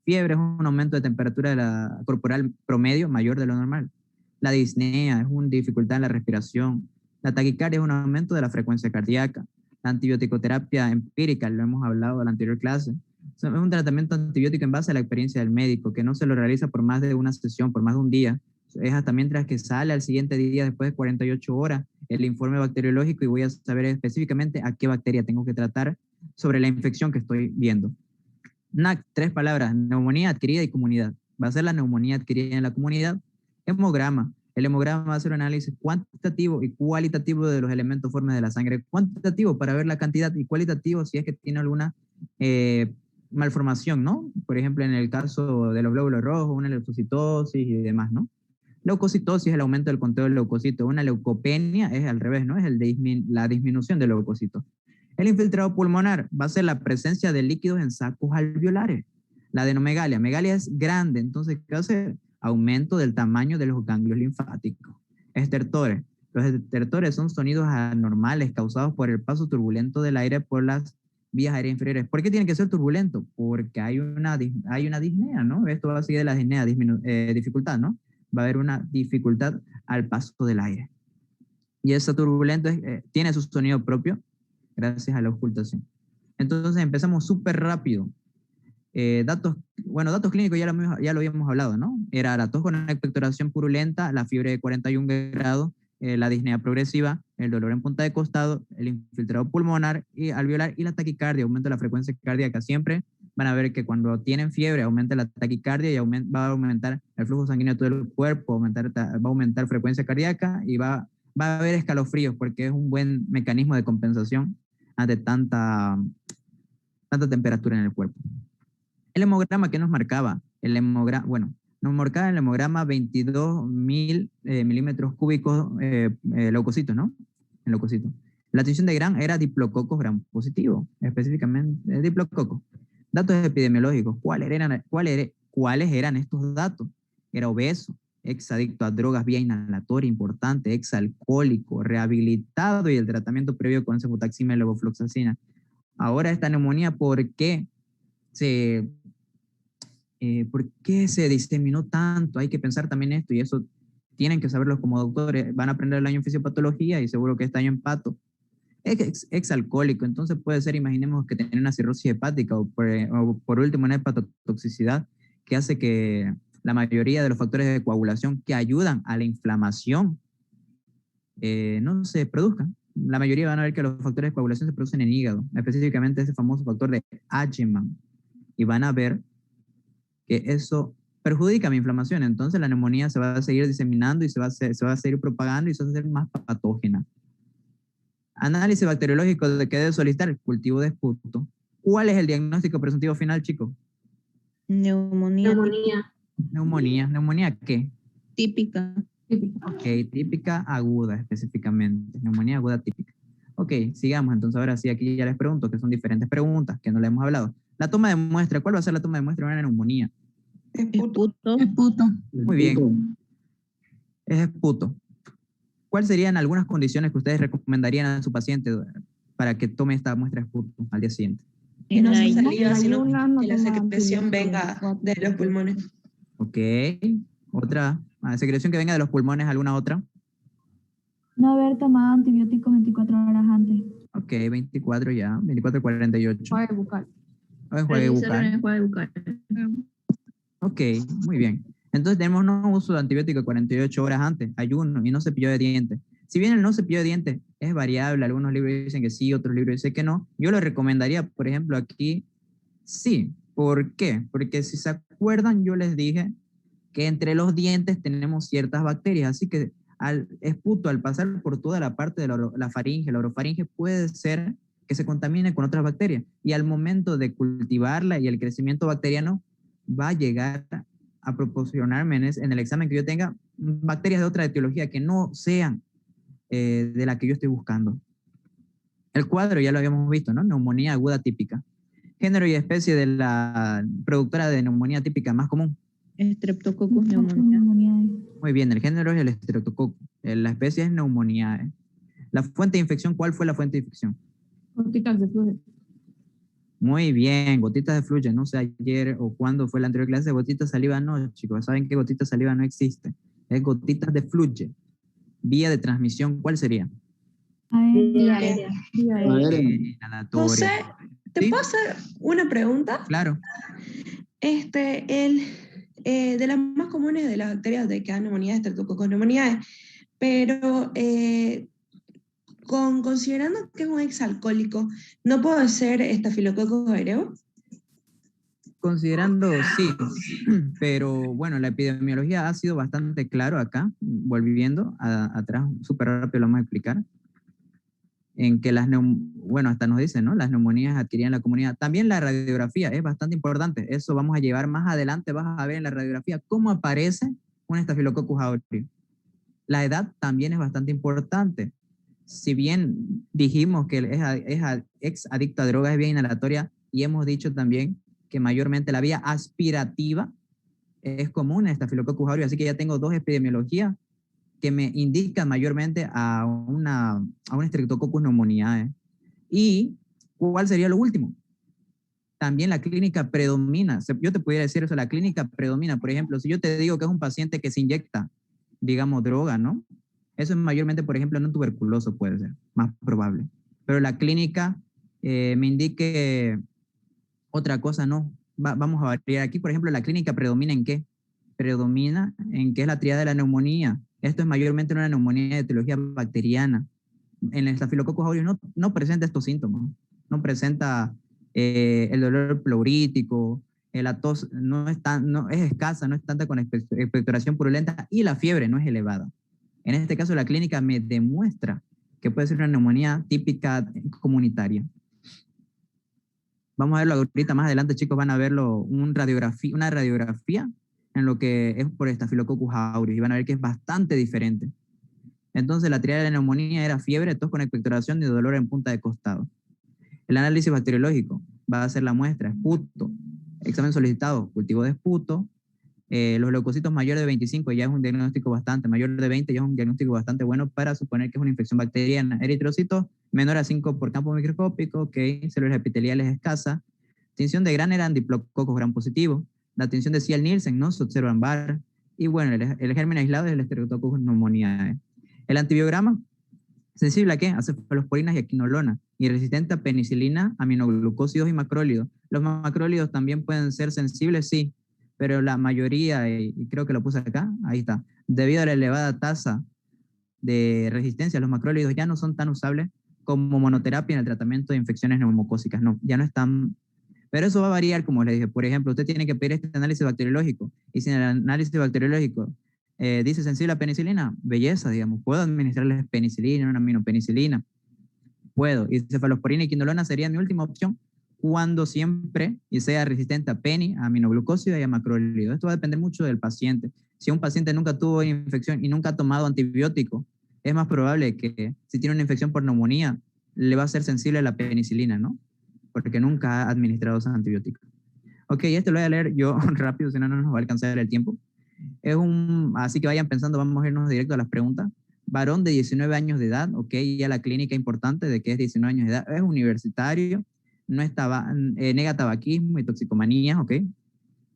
Fiebre es un aumento de temperatura de la corporal promedio mayor de lo normal. La disnea es una dificultad en la respiración. La taquicardia es un aumento de la frecuencia cardíaca. La antibioticoterapia empírica, lo hemos hablado en la anterior clase, es un tratamiento antibiótico en base a la experiencia del médico, que no se lo realiza por más de una sesión, por más de un día. Es hasta mientras que sale al siguiente día, después de 48 horas, el informe bacteriológico y voy a saber específicamente a qué bacteria tengo que tratar sobre la infección que estoy viendo. NAC, 3 palabras: neumonía adquirida y comunidad. Va a ser la neumonía adquirida en la comunidad. Hemograma. El hemograma va a ser un análisis cuantitativo y cualitativo de los elementos formes de la sangre. Cuantitativo para ver la cantidad y cualitativo si es que tiene alguna malformación, ¿no? Por ejemplo, en el caso de los glóbulos rojos, una leucocitosis y demás, ¿no? Leucocitosis es el aumento del conteo de leucocitos. Una leucopenia es al revés, ¿no? Es la disminución de leucocitos. El infiltrado pulmonar va a ser la presencia de líquidos en sacos alveolares. La adenomegalia. Megalia es grande, entonces, ¿qué va a hacer? Aumento del tamaño de los ganglios linfáticos. Estertores. Los estertores son sonidos anormales causados por el paso turbulento del aire por las vías aéreas inferiores. ¿Por qué tiene que ser turbulento? Porque hay una disnea, ¿no? Esto va a seguir de la disnea, dificultad, ¿no? Va a haber una dificultad al paso del aire. Y esa turbulento tiene su sonido propio gracias a la ocultación. Entonces empezamos súper rápido. Datos clínicos ya lo habíamos hablado, ¿no? Era la tos con expectoración purulenta, la fiebre de 41 grados, la disnea progresiva, el dolor en punta de costado, el infiltrado pulmonar y alveolar y la taquicardia, aumento de la frecuencia cardíaca. Siempre van a ver que cuando tienen fiebre aumenta la taquicardia y va a aumentar el flujo sanguíneo de todo el cuerpo, va a aumentar frecuencia cardíaca y va a haber escalofríos porque es un buen mecanismo de compensación ante tanta temperatura en el cuerpo. El hemograma, ¿qué nos marcaba? Nos marcaba el hemograma 22.000 milímetros cúbicos leucocitos, ¿no? En leucocitos. La tinción de Gram era diplococos gram positivo, específicamente diplococos. Datos epidemiológicos, ¿cuáles eran estos datos? Era obeso, exadicto a drogas vía inhalatoria, importante, exalcohólico, rehabilitado y el tratamiento previo con cefutaxima y levofloxacina. Ahora esta neumonía, ¿por qué se diseminó tanto? Hay que pensar también esto y eso tienen que saberlo como doctores. Van a aprender el año en fisiopatología y seguro que este año en pato. Exalcohólico, entonces puede ser, imaginemos que tiene una cirrosis hepática o por último una hepatotoxicidad que hace que la mayoría de los factores de coagulación que ayudan a la inflamación no se produzcan. La mayoría van a ver que los factores de coagulación se producen en hígado, específicamente ese famoso factor de Ageman, y van a ver que eso perjudica mi inflamación. Entonces la neumonía se va a seguir diseminando y se va a seguir propagando y se va a hacer más patógena. Análisis bacteriológico de que debe solicitar el cultivo de esputo. ¿Cuál es el diagnóstico presuntivo final, chicos? Neumonía Neumonía. ¿Neumonía qué? típica. Ok, típica aguda específicamente. Neumonía aguda típica. Ok, sigamos. Entonces ahora sí, aquí ya les pregunto, que son diferentes preguntas que no le hemos hablado. La toma de muestra. ¿Cuál va a ser la toma de muestra de una neumonía? Esputo. Muy bien. Es esputo. ¿Cuáles serían algunas condiciones que ustedes recomendarían a su paciente para que tome esta muestra de esputo al día siguiente? Que no sea ayuno, saliva, sino no que la toma secreción antibiótico venga de los pulmones. Ok. Otra. Secreción que venga de los pulmones, ¿alguna otra? No haber tomado antibióticos 24 horas antes. Ok, 24 ya. 24, 48. Enjuague bucal. O enjuague Realizar un bucal. enjuague bucal. Ok, muy bien. Entonces tenemos no uso de antibiótico 48 horas antes, ayuno y no cepillo de dientes. Si bien el no cepillo de dientes es variable, algunos libros dicen que sí, otros libros dicen que no, yo lo recomendaría, por ejemplo, aquí sí. ¿Por qué? Porque si se acuerdan, yo les dije que entre los dientes tenemos ciertas bacterias, así que al esputo, al pasar por toda la parte de la faringe, la orofaringe, puede ser que se contamine con otras bacterias y al momento de cultivarla y el crecimiento bacteriano va a llegar a proporcionarme en el examen que yo tenga bacterias de otra etiología que no sean de la que yo estoy buscando. El cuadro ya lo habíamos visto, ¿no? Neumonía aguda típica. Género y especie de la productora de neumonía típica más común. Streptococcus pneumoniae. Muy bien, el género es el Streptococcus. La especie es Pneumoniae. La fuente de infección, ¿cuál fue la fuente de infección? Gotitas de flujo. Muy bien, gotitas de fluye. No sé ayer o cuándo fue la anterior clase de gotitas de saliva. No, chicos, saben que gotitas de saliva no existe. Es gotitas de fluye. Vía de transmisión, ¿cuál sería? Diarrea. Inhalatoria. José, ¿te ¿Sí? puedo hacer una pregunta? Claro. De las más comunes de las bacterias de que da neumonía es Streptococcus pneumoniae, pero considerando que es un exalcohólico, ¿no puede ser Staphylococcus aureus? Considerando, sí, pero bueno, la epidemiología ha sido bastante claro acá, volviendo atrás, súper rápido lo vamos a explicar, en que bueno, hasta nos dicen, ¿no? Las neumonías adquirían la comunidad. También la radiografía es bastante importante, eso vamos a llevar más adelante, vas a ver en la radiografía cómo aparece un Staphylococcus aureus. La edad también es bastante importante. Si bien dijimos que es ex adicto a drogas, es vía inhalatoria, y hemos dicho también que mayormente la vía aspirativa es común en Staphylococcus aureus, así que ya tengo dos epidemiologías que me indican mayormente a un Streptococcus pneumoniae. ¿Y cuál sería lo último? También la clínica predomina. Yo te pudiera decir eso, la clínica predomina. Por ejemplo, si yo te digo que es un paciente que se inyecta, digamos, droga, ¿no? Eso es mayormente, por ejemplo, en un tuberculoso puede ser, más probable. Pero la clínica me indique otra cosa, no. Vamos a variar. Aquí, por ejemplo, la clínica predomina en qué? Predomina en qué es la triada de la neumonía. Esto es mayormente una neumonía de etiología bacteriana. En el Staphylococcus aureus no presenta estos síntomas. No presenta el dolor pleurítico, la tos no es escasa, no es tanta con expectoración purulenta y la fiebre no es elevada. En este caso, la clínica me demuestra que puede ser una neumonía típica comunitaria. Vamos a verlo ahorita más adelante, chicos, van a verlo una radiografía en lo que es por Staphylococcus aureus y van a ver que es bastante diferente. Entonces, la triada de la neumonía era fiebre, tos con expectoración y dolor en punta de costado. El análisis bacteriológico va a ser la muestra, esputo, examen solicitado, cultivo de esputo. Los leucocitos mayores de 25 ya es un diagnóstico bastante, mayor de 20 ya es un diagnóstico bastante bueno para suponer que es una infección bacteriana. Eritrocitos menor a 5 por campo microscópico, ok, células epiteliales escasas. Tinción de gran eran diplococos gram positivo. La tinción de Ciel-Nielsen no se observa en bar. Y bueno, el germen aislado es el Streptococcus pneumoniae. El antibiograma, ¿sensible a qué? A cefalosporinas y a quinolona, y resistente a penicilina, aminoglucósidos y macrólidos. Los macrólidos también pueden ser sensibles, sí, pero la mayoría, y creo que lo puse acá, ahí está, debido a la elevada tasa de resistencia, los macrólidos ya no son tan usables como monoterapia en el tratamiento de infecciones neumocócicas, no, ya no están Pero eso va a variar, como les dije. Por ejemplo, usted tiene que pedir este análisis bacteriológico. Y si en el análisis bacteriológico dice sensible a penicilina, belleza, digamos. Puedo administrarles penicilina, una aminopenicilina. Puedo. Y cefalosporina y quinolona sería mi última opción cuando siempre y sea resistente a peni, a aminoglucósida y a macrólido. Esto va a depender mucho del paciente. Si un paciente nunca tuvo infección y nunca ha tomado antibiótico, es más probable que si tiene una infección por neumonía, le va a ser sensible a la penicilina, ¿no? Porque nunca ha administrado esos antibióticos. Ok, esto lo voy a leer yo rápido, si no, no nos va a alcanzar el tiempo. Así que vayan pensando, vamos a irnos directo a las preguntas. Varón de 19 años de edad, ok, ya la clínica importante de que es 19 años de edad, es universitario, no estaba, nega tabaquismo y toxicomanías, ok.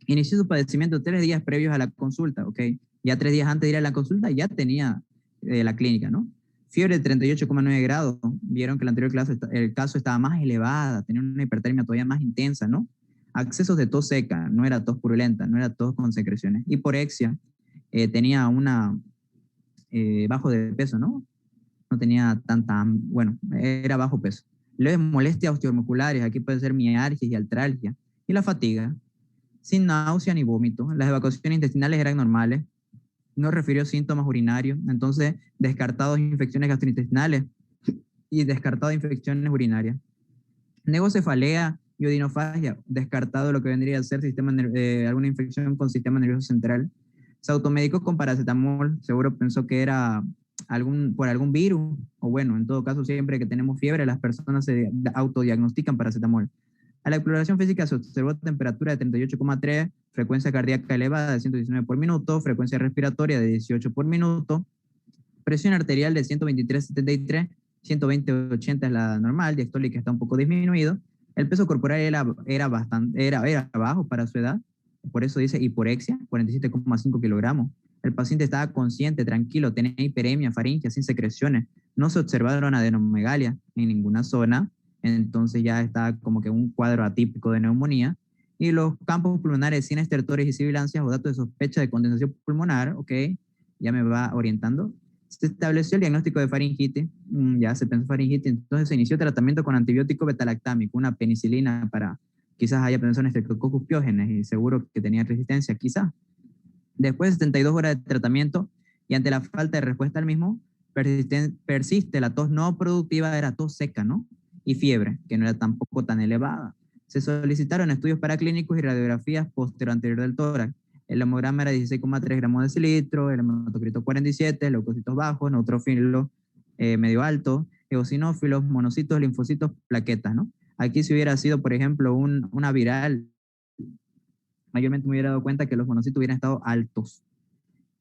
Inició su padecimiento 3 días previos a la consulta, ok. Ya 3 días antes de ir a la consulta ya tenía la clínica, ¿no? Fiebre de 38,9 grados, vieron que el caso estaba más elevada, tenía una hipertermia todavía más intensa, ¿no? Accesos de tos seca, no era tos purulenta, no era tos con secreciones. Hiporexia, tenía bajo de peso, ¿no? No tenía bueno, era bajo peso. Leves molestias osteomusculares, aquí puede ser mialgia y artralgia. Y la fatiga, sin náusea ni vómito. Las evacuaciones intestinales eran normales. No refirió síntomas urinarios. Entonces, descartados infecciones gastrointestinales y descartado infecciones urinarias. Negó cefalea y odinofagia, descartado lo que vendría a ser alguna infección con sistema nervioso central. Se automedicó con paracetamol, seguro pensó que era por algún virus, o bueno, en todo caso, siempre que tenemos fiebre, las personas se autodiagnostican paracetamol. A la exploración física se observó temperatura de 38,3, frecuencia cardíaca elevada de 119 por minuto, frecuencia respiratoria de 18 por minuto, presión arterial de 123/73, 120/80 es la normal, diastólica está un poco disminuido. El peso corporal era bajo para su edad, por eso dice hiporexia, 47,5 kilogramos. El paciente estaba consciente, tranquilo, tenía hiperemia, faringia, sin secreciones. No se observaron adenomegalia en ninguna zona, entonces ya está como que un cuadro atípico de neumonía. Y los campos pulmonares sin estertores y sibilancias o datos de sospecha de condensación pulmonar, ok, ya me va orientando. Se estableció el diagnóstico de faringitis, ya se pensó faringitis, entonces se inició tratamiento con antibiótico betalactámico, una penicilina para, quizás haya pensado en Streptococcus pyogenes y seguro que tenía resistencia, quizás. Después de 72 horas de tratamiento y ante la falta de respuesta al mismo, persiste la tos no productiva, era tos seca, ¿no? Y fiebre, que no era tampoco tan elevada. Se solicitaron estudios paraclínicos y radiografías posteroanterior del tórax. El hemograma era 16,3 gramos de decilitro, el hematocrito 47, leucocitos bajos, neutrófilos medio alto, eosinófilos, monocitos, linfocitos, plaquetas, ¿no? Aquí si hubiera sido, por ejemplo, una viral, mayormente me hubiera dado cuenta que los monocitos hubieran estado altos.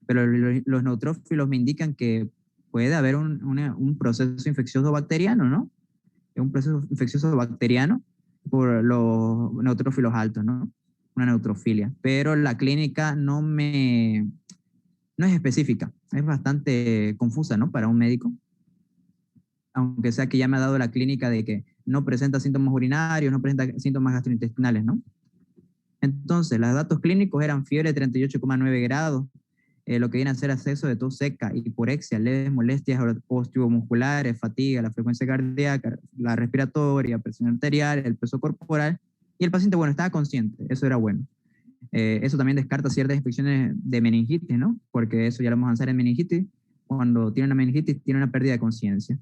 Pero los neutrófilos me indican que puede haber un proceso infeccioso bacteriano, ¿no? Un proceso infeccioso bacteriano por los neutrófilos altos, ¿no? Una neutrofilia. Pero la clínica no es específica, es bastante confusa, ¿no? Para un médico. Aunque sea que ya me ha dado la clínica de que no presenta síntomas urinarios, no presenta síntomas gastrointestinales, ¿no? Entonces, los datos clínicos eran fiebre de 38,9 grados, lo que viene a ser acceso de tos seca, hiporexia, leves molestias osteomusculares, fatiga, la frecuencia cardíaca, la respiratoria, presión arterial, el peso corporal, y el paciente, bueno, estaba consciente, eso era bueno. Eso también descarta ciertas infecciones de meningitis, ¿no? Porque eso ya lo vamos a avanzar en meningitis. Cuando tiene una meningitis, tiene una pérdida de conciencia.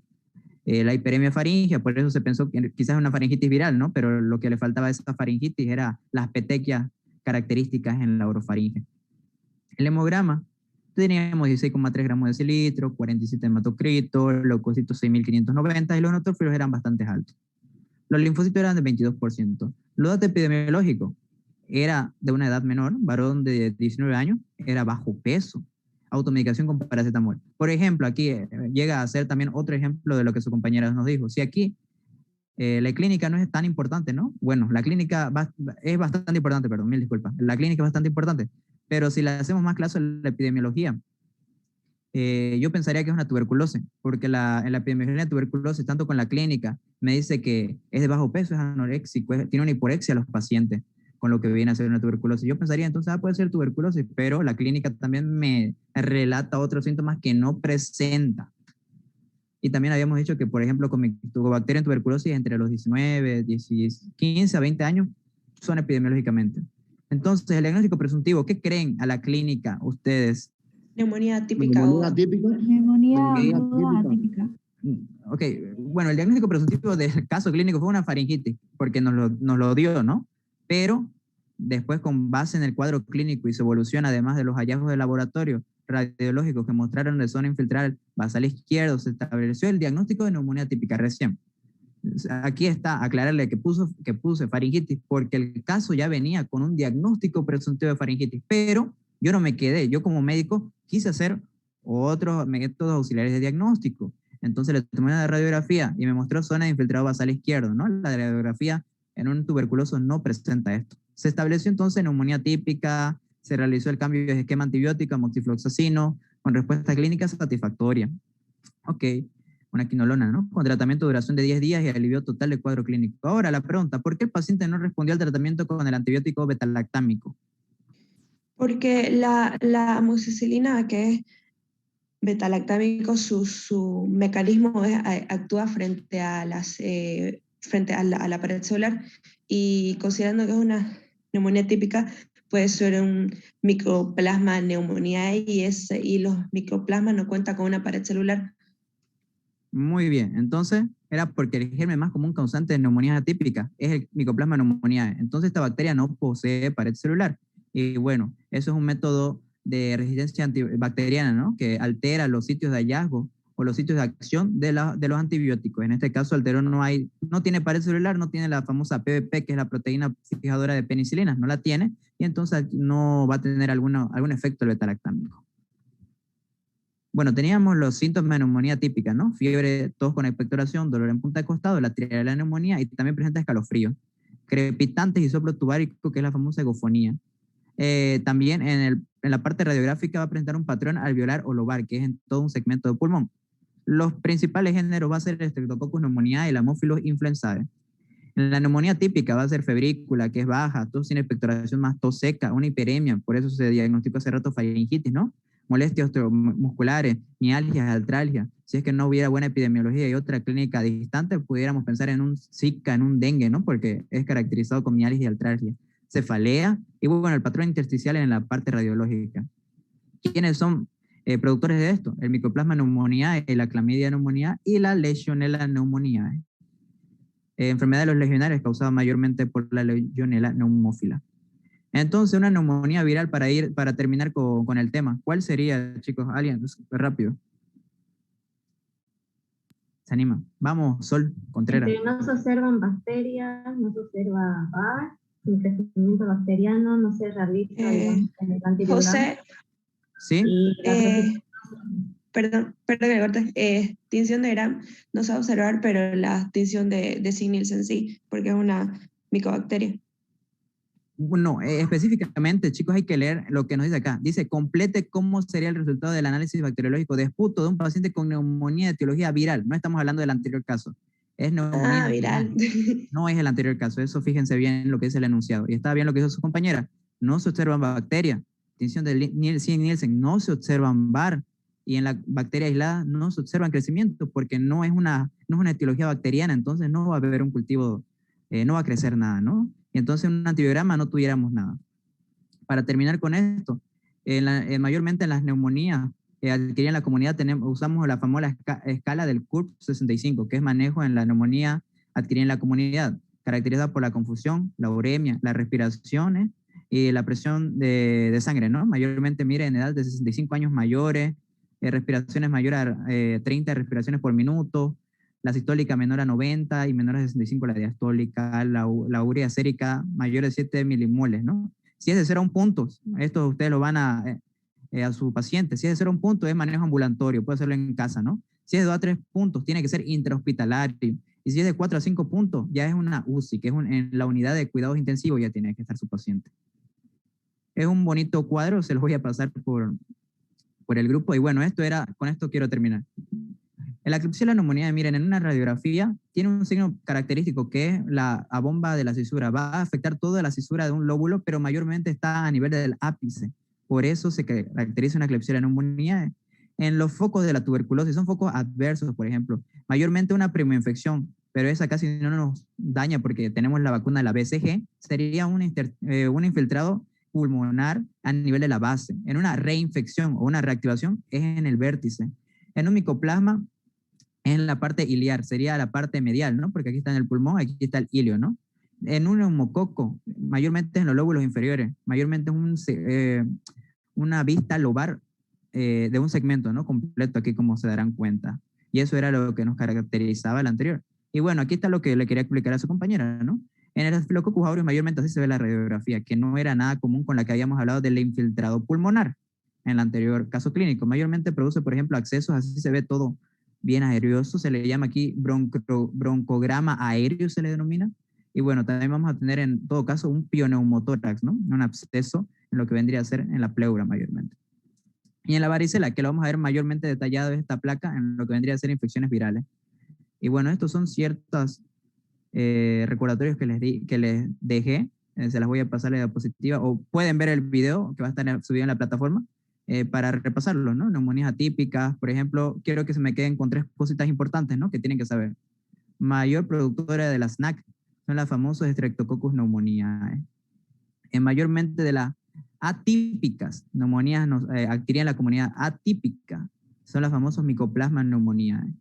La hiperemia faringia, por eso se pensó que quizás una faringitis viral, ¿no? Pero lo que le faltaba a esa faringitis era las petequias características en la orofaringe. El hemograma, teníamos 16,3 gramos de decilitro, 47 hematocrito, leucocitos 6.590 y los neutrófilos eran bastante altos. Los linfocitos eran del 22%. Los datos epidemiológicos, era de una edad menor, varón de 19 años, era bajo peso, automedicación con paracetamol. Por ejemplo, aquí llega a ser también otro ejemplo de lo que su compañera nos dijo. Si aquí la clínica no es tan importante, ¿no? Bueno, la clínica es bastante importante, perdón, mil disculpas. La clínica es bastante importante, pero si le hacemos más caso a la epidemiología, yo pensaría que es una tuberculosis, porque en la epidemiología de tuberculosis, tanto con la clínica, me dice que es de bajo peso, es anoréxico, tiene una hiporexia a los pacientes, con lo que viene a ser una tuberculosis. Yo pensaría entonces, puede ser tuberculosis, pero la clínica también me relata otros síntomas que no presenta. Y también habíamos dicho que, por ejemplo, con Mycobacterium tuberculosis entre los 15 a 20 años son epidemiológicamente. Entonces, el diagnóstico presuntivo, ¿qué creen a la clínica ustedes? Neumonía típica Neumonía o típica. Neumonía Neumonía aguda típica. atípica. Ok, bueno, el diagnóstico presuntivo del caso clínico fue una faringitis, porque nos lo dio, ¿no? Pero después, con base en el cuadro clínico y su evolución, además de los hallazgos de laboratorio radiológicos que mostraron de zona infiltrada basal izquierdo, se estableció el diagnóstico de neumonía típica recién. Aquí está, aclararle que puse faringitis, porque el caso ya venía con un diagnóstico presuntivo de faringitis, pero yo no me quedé, yo como médico quise hacer otros métodos auxiliares de diagnóstico. Entonces le tomé una radiografía y me mostró zona de infiltrado basal izquierdo, ¿no? La radiografía en un tuberculoso no presenta esto. Se estableció entonces neumonía típica, se realizó el cambio de esquema antibiótico, amoxifloxacino, con respuesta clínica satisfactoria. Ok, una quinolona, ¿no? Con tratamiento de duración de 10 días y alivio total del cuadro clínico. Ahora la pregunta, ¿por qué el paciente no respondió al tratamiento con el antibiótico betalactámico? porque la amoxicilina, que es betalactámico, su mecanismo actúa frente a la pared celular, y considerando que es una neumonía típica, puede ser un microplasma neumonía y los microplasmas no cuentan con una pared celular. Muy bien, entonces era porque el germen más común causante de neumonías atípicas es el Mycoplasma pneumoniae. Entonces esta bacteria no posee pared celular. Y bueno, eso es un método de resistencia antibacteriana, ¿no? Que altera los sitios de hallazgo o los sitios de acción de los antibióticos. En este caso, alteró no tiene pared celular, no tiene la famosa PBP, que es la proteína fijadora de penicilina, no la tiene, y entonces no va a tener algún efecto el betalactámico. Bueno, teníamos los síntomas de neumonía típica, ¿no? Fiebre, tos con expectoración, dolor en punta de costado, la triada de la neumonía, y también presenta escalofrío. Crepitantes y soplo tubárico, que es la famosa egofonía. También en la parte radiográfica va a presentar un patrón alveolar o lobar, que es en todo un segmento de pulmón. Los principales géneros va a ser el Streptococcus pneumoniae y el Haemophilus influenzae. En la neumonía típica va a ser febrícula, que es baja, tos sin expectoración más tos seca, una hiperemia, por eso se diagnosticó hace rato faringitis, ¿no? Molestias musculares, mialgias, artralgia. Si es que no hubiera buena epidemiología y otra clínica distante, pudiéramos pensar en un Zika, en un dengue, ¿no? Porque es caracterizado con mialgia y artralgia. Cefalea y bueno, el patrón intersticial en la parte radiológica. ¿Quiénes son productores de esto? El Mycoplasma pneumoniae, la Clamidia pneumoniae y la Legionella pneumoniae. Enfermedad de los legionarios causada mayormente por la Legionella pneumófila. Entonces, una neumonía viral para terminar con el tema. ¿Cuál sería, chicos? Alguien, rápido. Se anima. Vamos, Sol Contreras. No se observan bacterias, no se observa VAR, sin crecimiento bacteriano, no se realiza el antivirus. José, ¿Sí? perdón que corte, tinción de Gram no se va a observar, pero la tinción de Signilsen sí, porque es una micobacteria. No, específicamente, chicos, hay que leer lo que nos dice acá. Dice, complete cómo sería el resultado del análisis bacteriológico de esputo de un paciente con neumonía de etiología viral. No estamos hablando del anterior caso. Es neumonía viral. No es el anterior caso. Eso fíjense bien lo que dice el enunciado. Y está bien lo que dijo su compañera. No se observan bacterias. Tinción de Nielsen, no se observan VAR. Y en la bacteria aislada no se observan crecimiento porque no es una etiología bacteriana. Entonces no va a haber un cultivo, no va a crecer nada, ¿no? Y entonces en un antibiograma no tuviéramos nada. Para terminar con esto, mayormente en las neumonías adquiridas en la comunidad usamos la famosa escala del CURB-65, que es manejo en la neumonía adquirida en la comunidad, caracterizada por la confusión, la uremia, las respiraciones y la presión de sangre, ¿no? Mayormente, miren, en edad de 65 años mayores, respiraciones mayores a 30 respiraciones por minuto, la sistólica menor a 90 y menor a 65 la diastólica, la urea sérica mayor de 7 milimoles, ¿no? Si es de 0 a 1 punto, esto ustedes lo van a su paciente. Si es de 0 a 1 punto, es manejo ambulatorio, puede hacerlo en casa, ¿no? Si es de 2 a 3 puntos, tiene que ser intrahospitalario. Y si es de 4 a 5 puntos, ya es una UCI, que es en la unidad de cuidados intensivos ya tiene que estar su paciente. Es un bonito cuadro, se los voy a pasar por el grupo. Y bueno, con esto quiero terminar. En la Klebsiella pneumoniae, miren, en una radiografía tiene un signo característico que es la bomba de la cisura. Va a afectar toda la cisura de un lóbulo, pero mayormente está a nivel del ápice. Por eso se caracteriza una Klebsiella pneumoniae. En los focos de la tuberculosis, son focos adversos, por ejemplo, mayormente una primoinfección pero esa casi no nos daña porque tenemos la vacuna de la BCG, sería un infiltrado pulmonar a nivel de la base. En una reinfección o una reactivación es en el vértice. En un micoplasma es en la parte iliar, sería la parte medial, ¿no? Porque aquí está en el pulmón, aquí está el ilio, ¿no? En un neumococo, mayormente en los lóbulos inferiores, mayormente es una vista lobar de un segmento, ¿no? Completo aquí, como se darán cuenta. Y eso era lo que nos caracterizaba el anterior. Y bueno, aquí está lo que le quería explicar a su compañera, ¿no? En el Staphylococcus aureus mayormente así se ve la radiografía, que no era nada común con la que habíamos hablado del infiltrado pulmonar en el anterior caso clínico. Mayormente produce, por ejemplo, accesos, así se ve todo bien aeroso, se le llama aquí broncograma aéreo, se le denomina. Y bueno, también vamos a tener en todo caso un pioneumotórax, ¿no? Un absceso en lo que vendría a ser en la pleura mayormente. Y en la varicela, que lo vamos a ver mayormente detallado esta placa en lo que vendría a ser infecciones virales. Y bueno, estos son ciertos recordatorios que les dejé. Se las voy a pasar a la diapositiva, o pueden ver el video que va a estar subido en la plataforma para repasarlo, ¿no? Neumonías atípicas, por ejemplo, quiero que se me queden con 3 cositas importantes, ¿no? Que tienen que saber. Mayor productora de la SNAC son las famosas Streptococcus pneumoniae. Mayormente de las atípicas, neumonías adquirían la comunidad atípica, son las famosas Mycoplasma pneumoniae.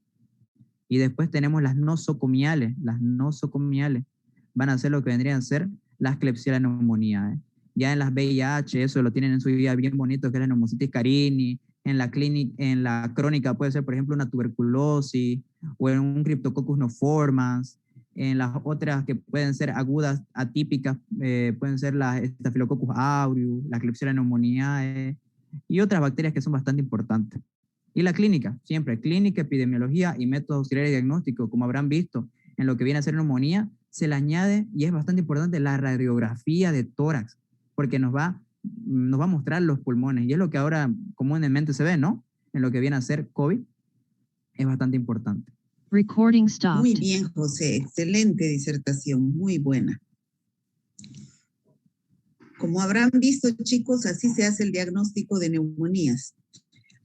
Y después tenemos las nosocomiales. Las nosocomiales van a ser lo que vendrían a ser las Klebsiella pneumoniae. Ya en las VIH, eso lo tienen en su vida bien bonito, que es la neumocitis carini. En la crónica puede ser, por ejemplo, una tuberculosis o en un Cryptococcus neoformans. En las otras que pueden ser agudas, atípicas, pueden ser las Staphylococcus aureus, la Klebsiella pneumoniae y otras bacterias que son bastante importantes. Y la clínica, siempre, clínica, epidemiología y métodos auxiliares de diagnóstico, como habrán visto en lo que viene a ser neumonía, se le añade, y es bastante importante, la radiografía de tórax, porque nos va a mostrar los pulmones, y es lo que ahora comúnmente se ve, ¿no? En lo que viene a ser COVID, es bastante importante. Recording stopped. Muy bien, José, excelente disertación, muy buena. Como habrán visto, chicos, así se hace el diagnóstico de neumonías.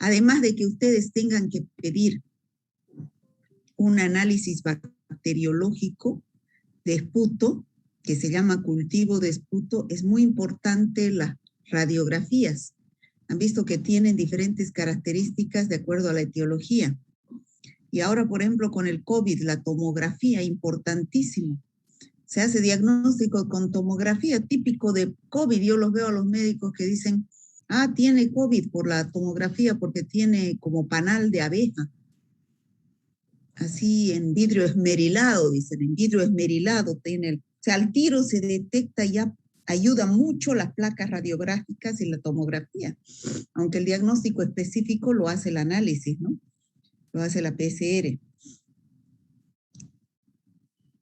Además de que ustedes tengan que pedir un análisis bacteriológico de esputo, que se llama cultivo de esputo, es muy importante las radiografías. Han visto que tienen diferentes características de acuerdo a la etiología. Y ahora, por ejemplo, con el COVID, la tomografía, importantísimo. Se hace diagnóstico con tomografía típico de COVID. Yo los veo a los médicos que dicen, tiene COVID por la tomografía porque tiene como panal de abeja. Así en vidrio esmerilado, dicen, en vidrio esmerilado tiene. O sea, al tiro se detecta, ya ayuda mucho las placas radiográficas y la tomografía. Aunque el diagnóstico específico lo hace el análisis, ¿no? Lo hace la PCR.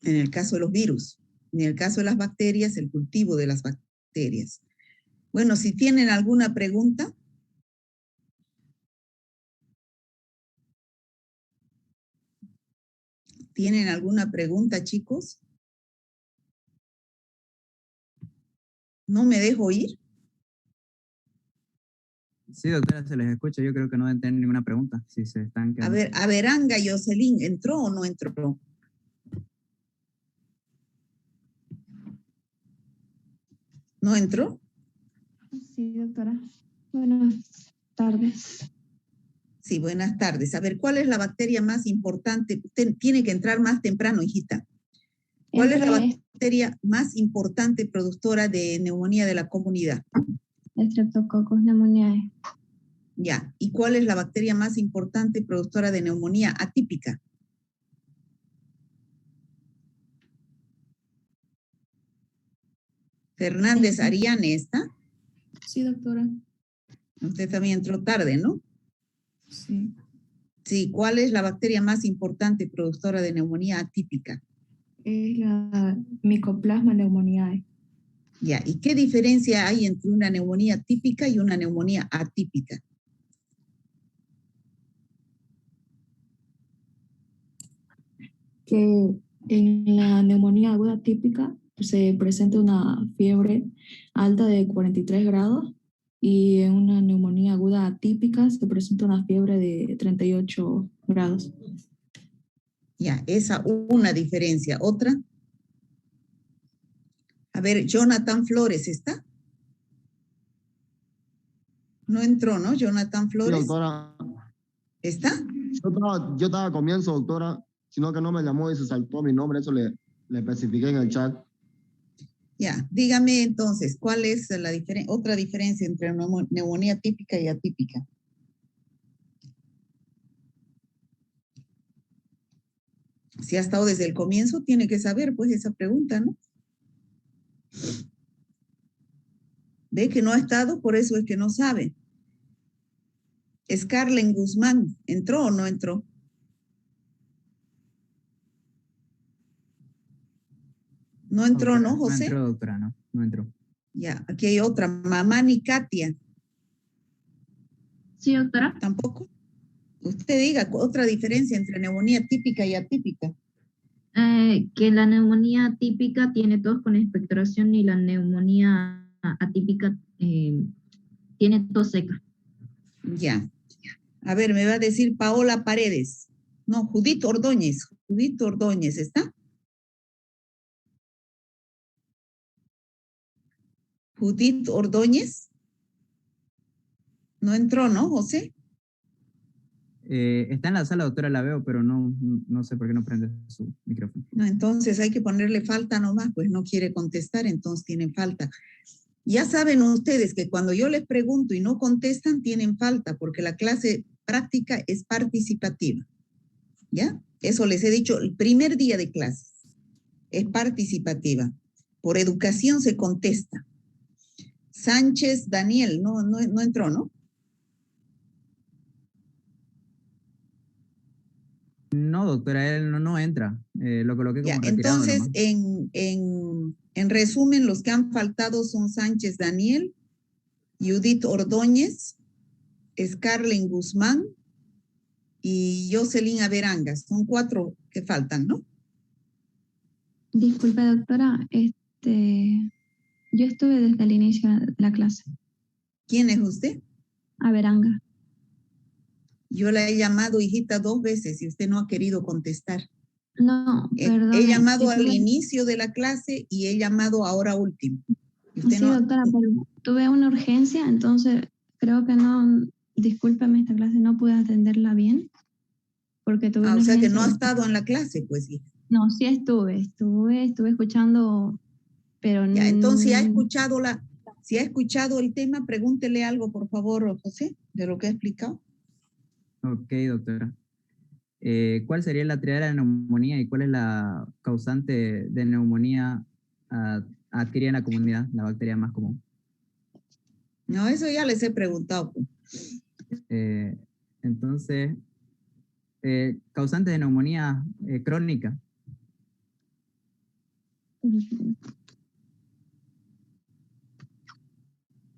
En el caso de los virus. En el caso de las bacterias, el cultivo de las bacterias. Bueno, si tienen alguna pregunta. ¿Tienen alguna pregunta, chicos? ¿No me dejo oír? Sí, doctora, se les escucha. Yo creo que no deben tener ninguna pregunta. Si se están quedando. A ver, Anga Jocelyn, ¿entró o no entró? ¿No entró? Sí, doctora. Buenas tardes. Sí, buenas tardes. A ver, ¿cuál es la bacteria más importante? Usted tiene que entrar más temprano, hijita. ¿Cuál es la bacteria más importante productora de neumonía de la comunidad? Streptococcus pneumoniae. Ya. ¿Y cuál es la bacteria más importante productora de neumonía atípica? Fernández Ariane, ¿está? Sí, doctora. Usted también entró tarde, ¿no? Sí. Sí, ¿cuál es la bacteria más importante productora de neumonía atípica? Es la Mycoplasma pneumoniae. Ya, ¿y qué diferencia hay entre una neumonía típica y una neumonía atípica? Que en la neumonía aguda típica se presenta una fiebre alta de 43 grados y en una neumonía aguda atípica se presenta una fiebre de 38 grados. Ya, esa una diferencia. ¿Otra? A ver, Jonathan Flores, ¿está? No entró, ¿no? Jonathan Sí, Flores. doctora. ¿Está? Yo estaba a comienzo, doctora, sino que no me llamó y se saltó mi nombre, eso le especifiqué en el chat. Ya, dígame entonces, ¿cuál es la otra diferencia entre neumonía típica y atípica? Si ha estado desde el comienzo, tiene que saber pues esa pregunta, ¿no? Ve que no ha estado, por eso es que no sabe. Scarlett Guzmán, ¿entró o no entró? No entró, Doctora, ¿no, José? No entró, doctora, no, no entró. Ya, aquí hay otra, Mamani Katia. Sí, doctora. ¿Tampoco? Usted diga, otra diferencia entre neumonía típica y atípica. Que la neumonía típica tiene tos con expectoración y la neumonía atípica tiene tos seca. Ya. A ver, me va a decir Paola Paredes. No, Judith Ordóñez. Judith Ordóñez, ¿está? Judith Ordóñez. No entró, ¿no, José? Está en la sala, doctora, la veo, pero no sé por qué no prende su micrófono. No, entonces hay que ponerle falta nomás, pues no quiere contestar, entonces tienen falta. Ya saben ustedes que cuando yo les pregunto y no contestan, tienen falta, porque la clase práctica es participativa. ¿Ya? Eso les he dicho el primer día de clase. Es participativa. Por educación se contesta. Sánchez Daniel, no entró, ¿no? No, doctora, él no entra. Lo coloqué como Ya, retirado entonces, nomás. en resumen, los que han faltado son Sánchez Daniel, Judith Ordóñez, Scarlett Guzmán y Jocelyn Averangas. Son 4 que faltan, ¿no? Disculpe, doctora, yo estuve desde el inicio de la clase. ¿Quién es usted? Averanga. Yo la he llamado hijita 2 veces y usted no ha querido contestar. No, perdón. He llamado al inicio de la clase y he llamado ahora último. Sí, doctora, pero tuve una urgencia, entonces creo que no, discúlpeme, esta clase no pude atenderla bien. Porque tuve una o sea que urgencia. no ha estado en la clase, pues sí. No, sí estuve escuchando, pero ya, entonces si ha escuchado el tema, pregúntele algo, por favor, José, de lo que ha explicado. Ok, doctora. ¿Cuál sería la triada de neumonía y cuál es la causante de neumonía adquirida en la comunidad, la bacteria más común? No, eso ya les he preguntado. Entonces, causante de neumonía crónica.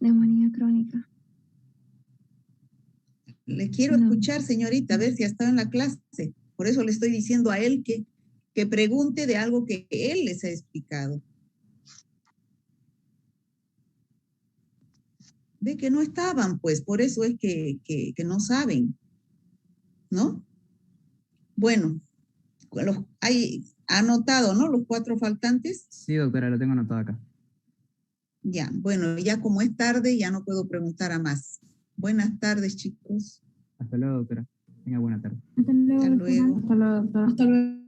Neumonía crónica. Le quiero escuchar, señorita, a ver si ha estado en la clase. Por eso le estoy diciendo a él que pregunte de algo que él les ha explicado. Ve que no estaban, pues, por eso es que no saben, ¿no? Bueno, hay anotado, ¿no? Los 4 faltantes. Sí, doctora, lo tengo anotado acá. Ya, bueno, ya como es tarde, ya no puedo preguntar a más. Buenas tardes, chicos. Hasta luego, doctora. Tenga buena tarde. Hasta luego. Hasta luego. Hasta luego, doctora. Hasta luego.